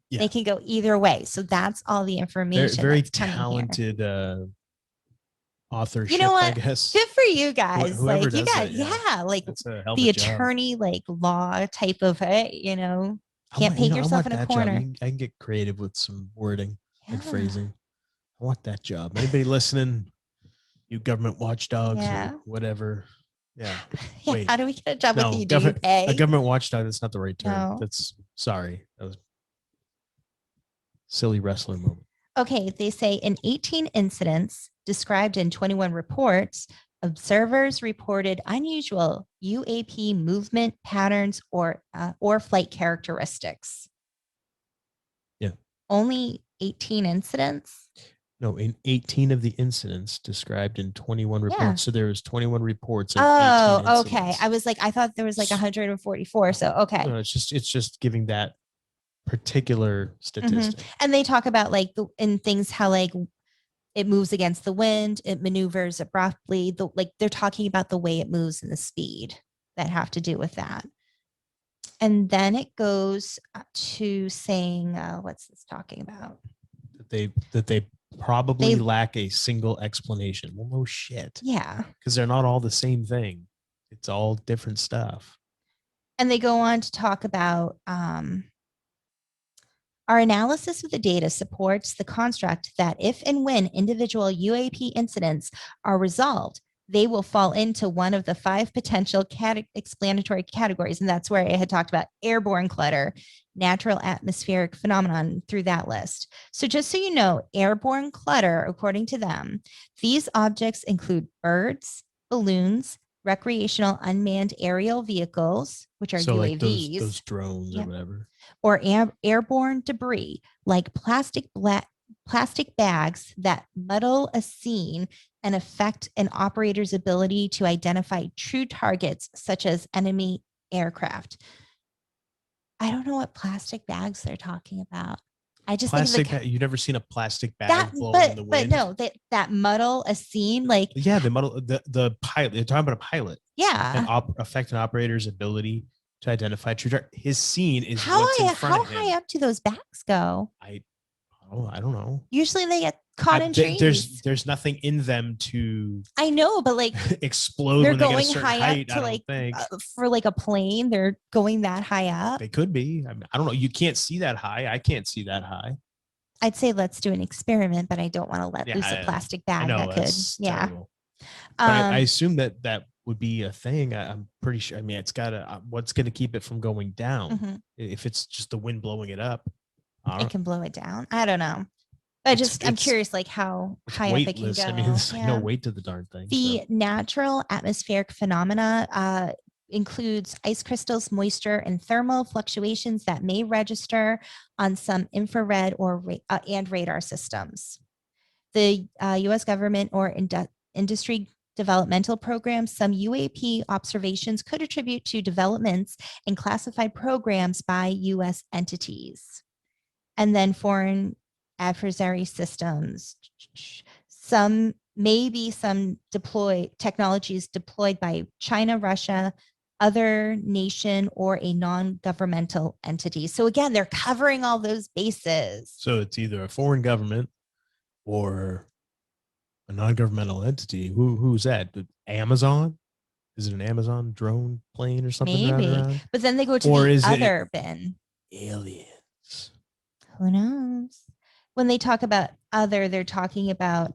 Yeah. They can go either way. So that's all the information. They're very talented authorship, you know what? I guess. Good for you guys. Whoever like you got, that, like the attorney, like law type of, can't paint yourself in a corner. I can get creative with some wording and phrasing. I want that job. Anybody listening? You government watchdogs or whatever. Yeah. Wait. How do we get a job with you? Do you pay? A government watchdog, that's not the right term. No. That's sorry. That was silly wrestling moment. Okay. They say in 18 incidents described in 21 reports, observers reported unusual UAP movement patterns or flight characteristics. Yeah. Only 18 incidents? No, in 18 of the incidents described in 21 reports. Yeah. So there was 21 reports. Oh, okay. I was like, I thought there was like 144. So, okay. No, it's just giving that particular statistic. Mm-hmm. And they talk about like in things how like it moves against the wind, it maneuvers abruptly. They're talking about the way it moves and the speed that have to do with that. And then it goes to saying, what's this talking about? That they probably lack a single explanation. Well, no shit. Yeah. Because they're not all the same thing. It's all different stuff. And they go on to talk about our analysis of the data supports the construct that if and when individual UAP incidents are resolved, they will fall into one of the 5 potential explanatory categories. And that's where I had talked about airborne clutter, natural atmospheric phenomenon through that list. So just so you know, airborne clutter, according to them, these objects include birds, balloons, recreational unmanned aerial vehicles, which are UAVs. Like those drones or whatever. Or airborne debris like plastic bags that muddle a scene and affect an operator's ability to identify true targets, such as enemy aircraft. I don't know what plastic bags they're talking about. I just think you've never seen a plastic bag blowing in the wind. But no, that muddle a scene, like the muddle the pilot. They're talking about a pilot. Yeah, and affect an operator's ability to identify trajectory. His scene is How what's in high, front how of him. high up do those bats go? I don't know. Usually they get caught in trees. There's nothing in them to I know, but like explode they're when they get a going certain high height. up to I don't like think for like a plane. They're going that high up. they could be. I mean, I don't know. You can't see that high. I can't see that high. I'd say let's do an experiment, but I don't want to let loose a plastic bag know, that could. Yeah. Terrible. But I assume that would be a thing. I'm pretty sure. I mean, it's got to. What's going to keep it from going down? If it's just the wind blowing it up, it can blow it down. I don't know. I'm curious, like how high up it can go. I mean, there's like no weight to the darn thing. The natural atmospheric phenomena includes ice crystals, moisture, and thermal fluctuations that may register on some infrared and radar systems. The U.S. government or industry developmental programs, some UAP observations could attribute to developments in classified programs by U.S. entities. And then foreign adversary systems. Some technologies deployed by China, Russia, other nation, or a non-governmental entity. So again, they're covering all those bases. So it's either a foreign government or a non-governmental entity. Who's that? Amazon? Is it an Amazon drone plane or something? Maybe. But then they go to the other bin. Aliens. Who knows? When they talk about other, they're talking about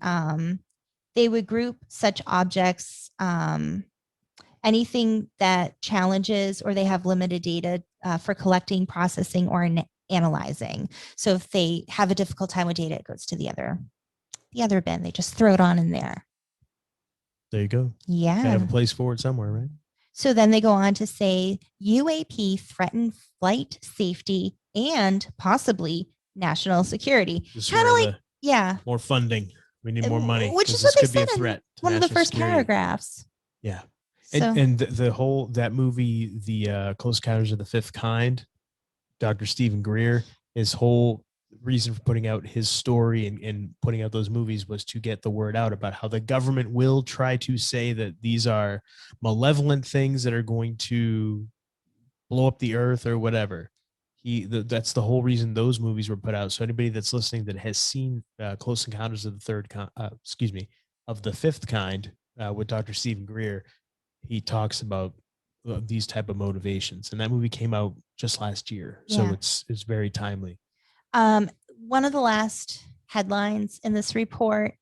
they would group such objects, anything that challenges or they have limited data for collecting, processing, or analyzing. So if they have a difficult time with data, it goes to the other bin. They just throw it on in there. There you go. Yeah. Gotta have a place for it somewhere, right? So then they go on to say UAP threaten flight safety and possibly national security. Kind of like, yeah. More funding. We need more money. Which is what they said in one of the first paragraphs. Yeah. And the whole, that movie, the Close Encounters of the Fifth Kind, Dr. Stephen Greer, his whole reason for putting out his story and putting out those movies was to get the word out about how the government will try to say that these are malevolent things that are going to blow up the earth or whatever. That's the whole reason those movies were put out. So anybody that's listening that has seen Close Encounters of the Fifth Kind with Dr. Stephen Greer, he talks about these type of motivations, and that movie came out just last year, so it's very timely. One of the last headlines in this report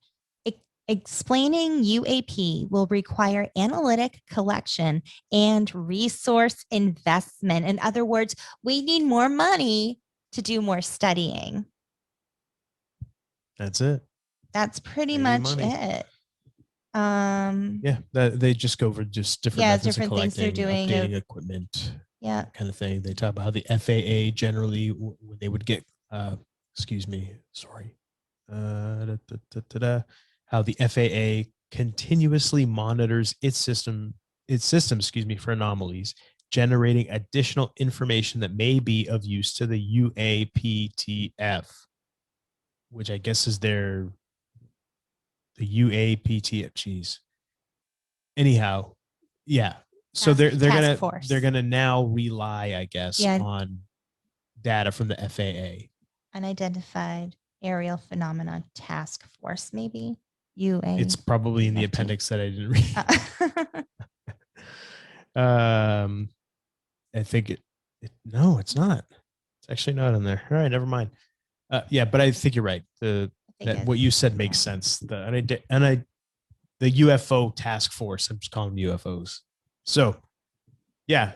explaining UAP will require analytic collection and resource investment. In other words, we need more money to do more studying. That's it. That's pretty much it. They just go over just different methods of collecting, things they're doing, updating equipment, kind of thing. They talk about how the FAA generally, when they would get, how the FAA continuously monitors its system, for anomalies, generating additional information that may be of use to the UAPTF, which I guess is the UAPTF. Geez. Anyhow, yeah. So they're gonna now rely, I guess, on data from the FAA. Unidentified Aerial Phenomena Task Force, maybe. UA. It's probably in the appendix that I didn't read. I think no, it's not. It's actually not in there. All right, never mind. But I think you're right. What you said makes sense. The UFO task force. I'm just calling them UFOs. So, yeah,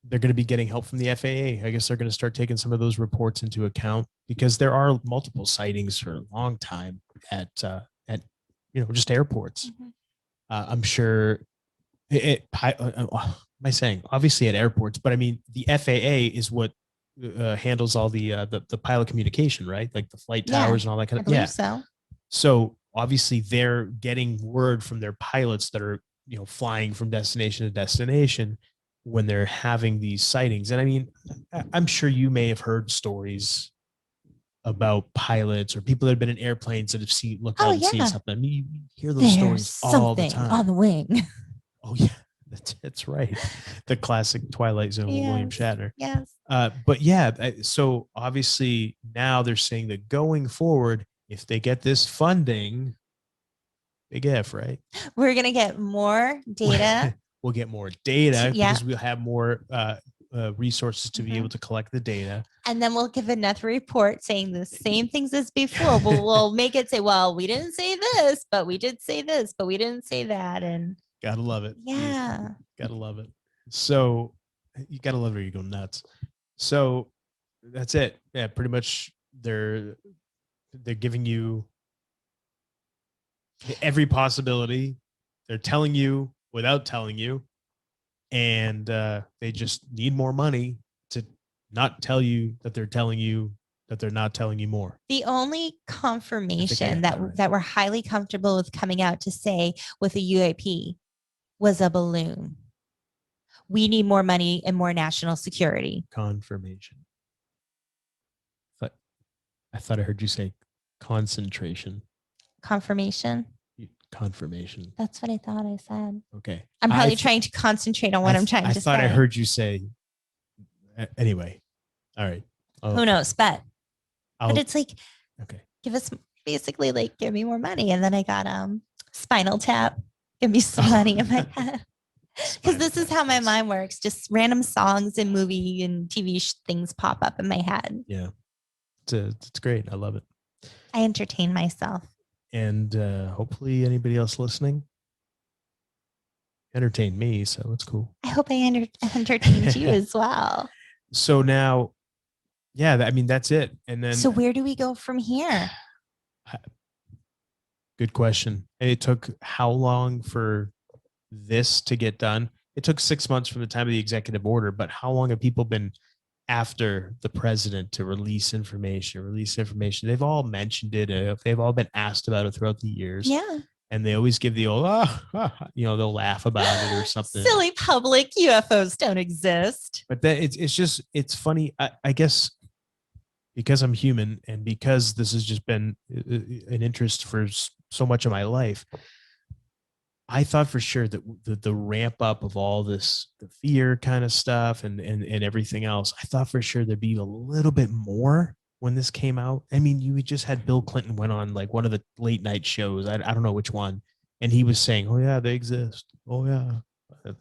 they're going to be getting help from the FAA. I guess they're going to start taking some of those reports into account because there are multiple sightings for a long time at just airports. Mm-hmm. I'm sure am I saying obviously at airports, but I mean the FAA is what handles all the pilot communication, right? Like the flight towers and all that kind of. Yeah. So obviously they're getting word from their pilots that are flying from destination to destination when they're having these sightings. And I mean, I'm sure you may have heard stories about pilots or people that have been in airplanes that have seen something. I mean, you hear those stories all the time. On the wing. Oh yeah. That's right. The classic Twilight Zone with William Yes. Shatner. Yes. But yeah, so obviously now they're saying that going forward, if they get this funding, big F, right? We're going to get more data. We'll get more data Yeah. because we'll have more resources to be able Mhm. to collect the data. And then we'll give another report saying the same things as before, but we'll make it say, well, we didn't say this, but we did say this, but we didn't say that. And Gotta love it. yeah. Gotta love it. So you gotta love it or you go nuts. So that's it. Yeah, pretty much they're giving you every possibility. They're telling you without telling you, and they just need more money to not tell you that they're telling you that they're not telling you more. The only confirmation that right. that we're highly comfortable with coming out to say with a UAP was a balloon. We need more money and more national security. Confirmation. But I thought I heard you say concentration. Confirmation. Confirmation. That's what I thought I said. Okay. I'm probably trying to concentrate on what I'm trying to say. I thought I heard you say. Anyway. All right. Who knows? But it's like, okay, give us basically like, give me more money. And then I got Spinal Tap. Give me some money in my head. Because this is how my mind works. Just random songs and movie and TV things pop up in my head. Yeah. It's great. I love it. I entertain myself. And hopefully anybody else listening entertained me. So it's cool. I hope I entertained you as well. So now, yeah, I mean, that's it. And then. So where do we go from here? Good question. It took how long for this to get done? It took 6 months from the time of the executive order, but how long have people been after the president to release information? They've all mentioned it. They've all been asked about it throughout the years. Yeah. And they always give the old, they'll laugh about it or something. Silly public, UFOs don't exist. But that it's funny. I guess because I'm human and because this has just been an interest for so much of my life, I thought for sure that the ramp up of all this, the fear kind of stuff and everything else, I thought for sure there'd be a little bit more when this came out. I mean, you just had Bill Clinton went on like one of the late night shows. I don't know which one. And he was saying, oh yeah, they exist. Oh yeah.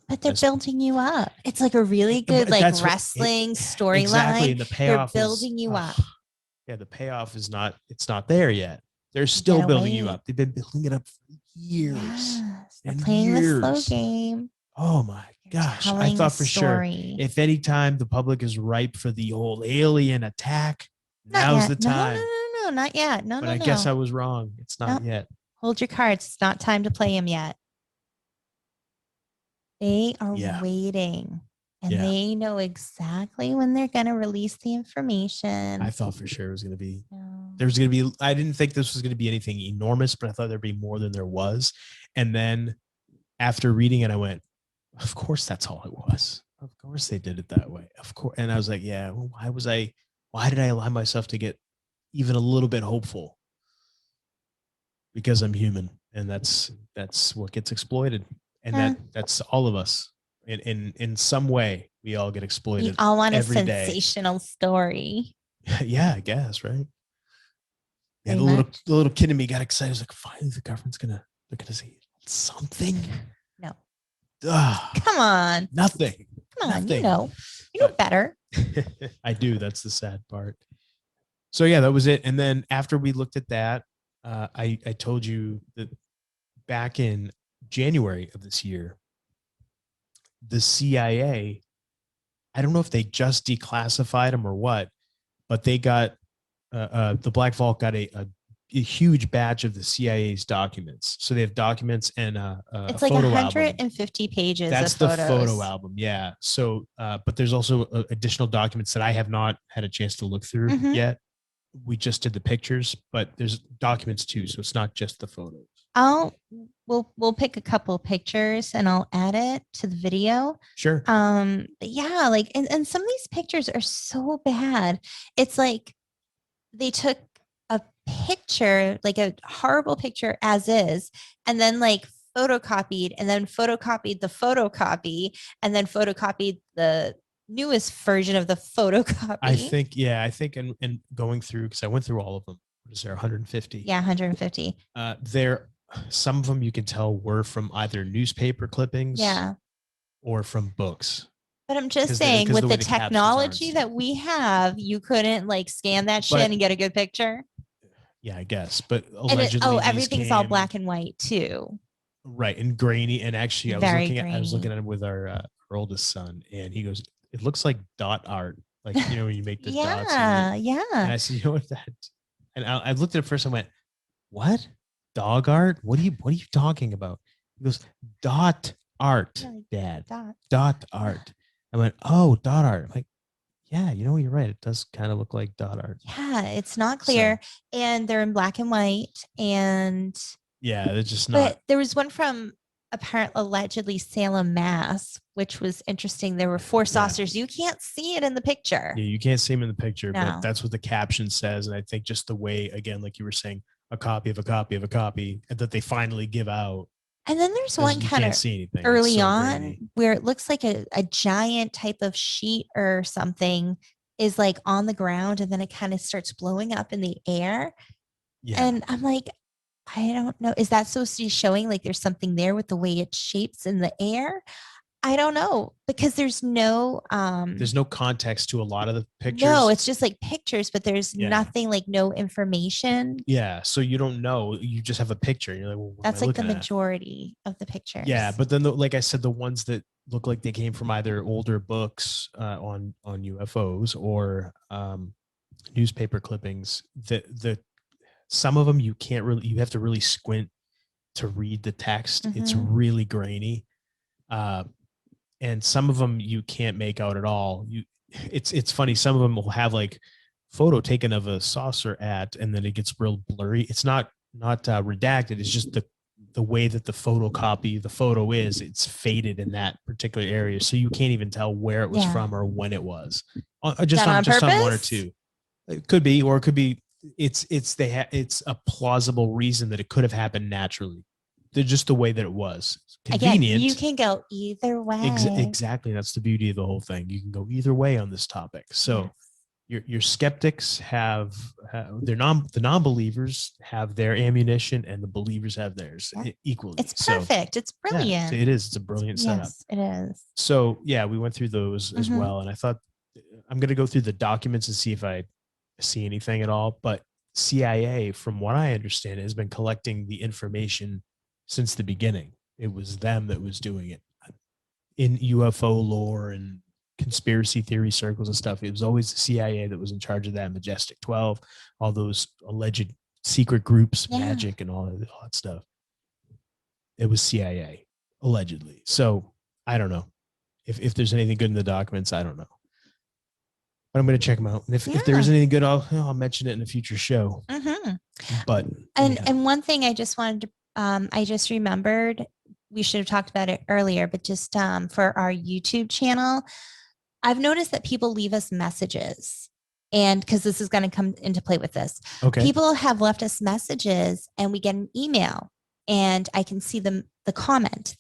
But they're building you up. It's like a really good like wrestling storyline. Exactly. And the payoff they're building you up. Yeah, the payoff is it's not there yet. They're still building you up. They've been building it up for years. Yes, they're playing the slow game. Oh my gosh. I thought for sure if any time the public is ripe for the old alien attack, now's the time. No, not yet. No, but I guess I was wrong. It's not yet. Hold your cards. It's not time to play them yet. They are waiting. And they know exactly when they're going to release the information. I thought for sure it was going to be, I didn't think this was going to be anything enormous, but I thought there'd be more than there was. And then after reading it, I went, of course, that's all it was. Of course they did it that way. Of course. And I was like, yeah, well, why did I allow myself to get even a little bit hopeful? Because I'm human and that's what gets exploited. And that's all of us. In some way, we all get exploited. We all want a sensational story. Yeah, I guess, right? Yeah, the little kid in me got excited. I was like, finally, the government's they're gonna see something. No. Come on. Nothing. Come on, you know better. I do. That's the sad part. So yeah, that was it. And then after we looked at that, I told you that back in January of this year, the C.I.A., I don't know if they just declassified them or what, but they got the Black Vault got a huge batch of the C.I.A.'s documents. So they have documents and it's like 150 pages. That's the photo album. Yeah. So, but there's also additional documents that I have not had a chance to look through yet. We just did the pictures, but there's documents too. So it's not just the photos. We'll pick a couple pictures and I'll add it to the video. Sure. But yeah, like, and some of these pictures are so bad. It's like they took a picture, like a horrible picture as is, and then like photocopied and then photocopied the photocopy and then photocopied the newest version of the photocopy. I think and going through, because I went through all of them. What is there, 150? Yeah, 150. Some of them you can tell were from either newspaper clippings, Yeah, or from books. but I'm just saying, with the technology that that we have, you couldn't like scan that shit and get a good picture. Yeah, I guess. But allegedly, everything's all black and white too. Right, and grainy. And actually, I was looking at him with our oldest son, and he goes, "It looks like dot art, like when you make the dots." Yeah. And I said, "You know what that?" And I looked at it first and went, "What? Dog art? What are you talking about?" He goes, "Dot art, Dad. Dot art." I went, "Oh, dot art." I'm like, yeah, you're right. It does kind of look like dot art. Yeah, it's not clear, and they're in black and white, and yeah, it's just not. But there was one from allegedly Salem, Mass, which was interesting. There were 4 saucers. You can't see it in the picture. Yeah, you can't see them in the picture, but that's what the caption says. And I think just the way, again, like you were saying, a copy of a copy of a copy that they finally give out. And then there's one kind of early on grainy. Where it looks like a giant type of sheet or something is like on the ground, and then it kind of starts blowing up in the air. Yeah. And I'm like, I don't know. Is that supposed to be showing like there's something there with the way it shapes in the air? I don't know, because there's no context to a lot of the pictures. No, it's just like pictures, but there's nothing, like no information. Yeah, so you don't know. You just have a picture. You're like, well, that's like the majority of the pictures. Yeah, but then like I said, the ones that look like they came from either older books on UFOs or newspaper clippings, the some of them you have to really squint to read the text. Mm-hmm. It's really grainy. And some of them you can't make out at all. It's funny. Some of them will have like photo taken of a saucer and then it gets real blurry. It's not redacted. It's just the way that the photo is, it's faded in that particular area. So you can't even tell where it was from or when it was. Just on one or two. It could be, or it could be, it's a plausible reason that it could have happened naturally. They're just the way that it was convenient. Again, you can go either way. Exactly. That's the beauty of the whole thing. You can go either way on this topic. So your skeptics have the non-believers have their ammunition, and the believers have theirs equally. It's perfect. It's brilliant. It is. It's a brilliant setup. Yes, it is. So we went through those as well. And I thought I'm going to go through the documents and see if I see anything at all. But C.I.A., from what I understand, has been collecting the information since the beginning. It was them that was doing it in UFO lore and conspiracy theory circles and stuff. It was always the CIA that was in charge of that. Majestic 12, all those alleged secret groups, magic and all that stuff. It was CIA, allegedly. So I don't know if there's anything good in the documents. I don't know. But I'm going to check them out. And if there is anything good, I'll mention it in a future show. Mm-hmm. But and one thing I just wanted to I just remembered, we should have talked about it earlier, but just for our YouTube channel, I've noticed that people leave us messages, and because this is going to come into play with this. Okay. People have left us messages and we get an email, and I can see the comment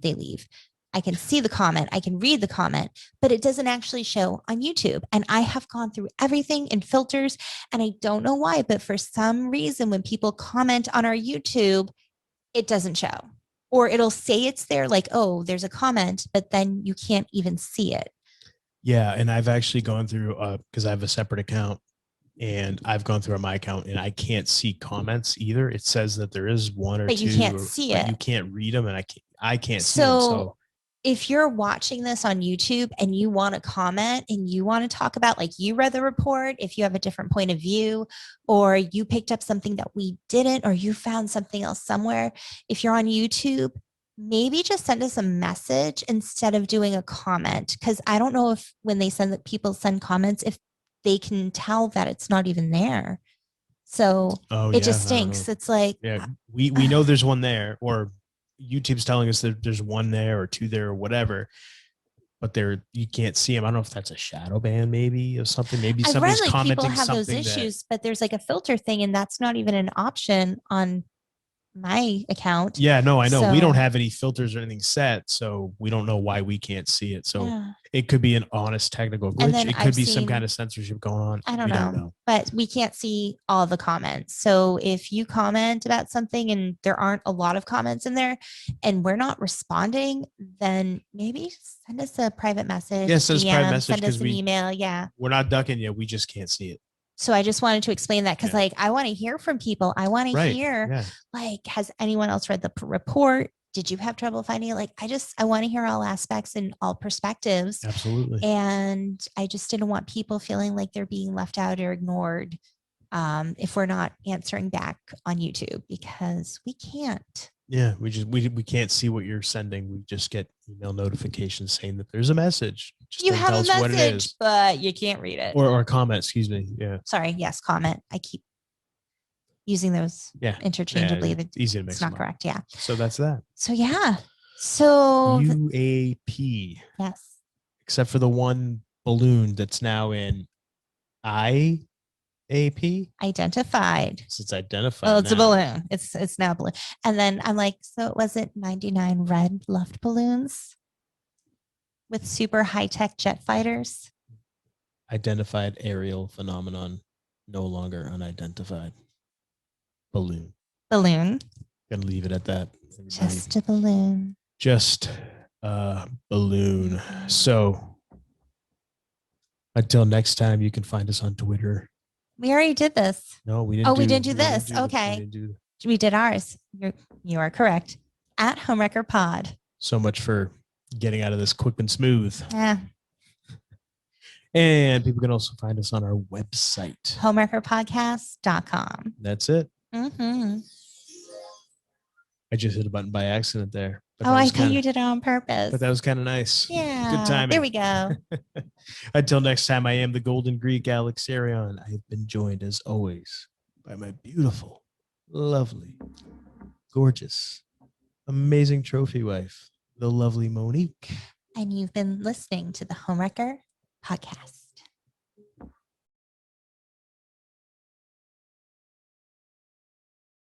they leave. I can see the comment, I can read the comment, but it doesn't actually show on YouTube. And I have gone through everything in filters, and I don't know why, but for some reason, when people comment on our YouTube, it doesn't show, or it'll say it's there, like, oh, there's a comment, but then you can't even see it. Yeah. And I've actually gone through, because I have a separate account, and I've gone through my account, and I can't see comments either. It says that there is one or two, but you can't see it. You can't read them, and I can't see them. So if you're watching this on YouTube and you want to comment and you want to talk about, like, you read the report, if you have a different point of view, or you picked up something that we didn't, or you found something else somewhere, if you're on YouTube, maybe just send us a message instead of doing a comment. Because I don't know if when people send comments, if they can tell that it's not even there. So it just stinks. It's like, we know there's one there, or YouTube's telling us that there's one there or two there or whatever, but you can't see them. I don't know if that's a shadow ban, maybe, or something. Maybe somebody's commenting something. People have those issues, but there's like a filter thing, and that's not even an option on my account. Yeah, no, I know. We don't So- have any filters or anything set, so we don't know why we can't see it. So Yeah. it could be an honest technical And glitch. then It could I've be some kind seen- of censorship going on. I don't We know, but we can't see all the comments. So if you comment about something and there aren't a lot of comments in there and we're not responding, then maybe send us a private message. Yeah, send us a private message send us 'cause an we- email. Yeah. We're not ducking you. We just can't see it. So I just wanted to explain that because Yeah. like I want to hear from people. I want to Right. hear Yeah. like, has anyone else read the report? Did you have trouble finding it? Like, I want to hear all aspects and all perspectives. Absolutely. And I just didn't want people feeling like they're being left out or ignored if we're not answering back on YouTube, because we can't. Yeah, we can't see what you're sending. We just get email notifications saying that there's a message. Just You don't have tell a us what it message, is. but you can't read it. Or a comment, excuse me. Yeah. Sorry. Yes. Comment. I keep using those Yeah. interchangeably. Yeah, it's easy to mix It's not them up. correct. Yeah. So that's that. So yeah. So UAP, yes. except for the one balloon that's now in IAP. Identified. So it's identified. Well, it's a now. balloon. It's now a balloon. And then I'm like, so it wasn't 99 red left balloons with super high tech jet fighters. Identified aerial phenomenon, no longer unidentified. Balloon. Balloon. Gonna leave it at that. everybody. Just a balloon. Just a balloon. So until next time, you can find us on Twitter. We already did this. No, we didn't. Oh, we didn't do this. We Okay. didn't do We did ours. You are correct. At Homewrecker Pod. so much for getting out of this quick and smooth. Yeah. And people can also find us on our website. Homewreckerpodcast.com. That's it. Mm-hmm. I just hit a button by accident there. But Oh, that I was thought kinda- you did it on purpose. But that was kind of nice. Yeah. Good timing. There we go. Until next time, I am the Golden Greek Alex Arion. I have been joined, as always, by my beautiful, lovely, gorgeous, amazing trophy wife, the lovely Monique. And you've been listening to the Homewrecker Podcast.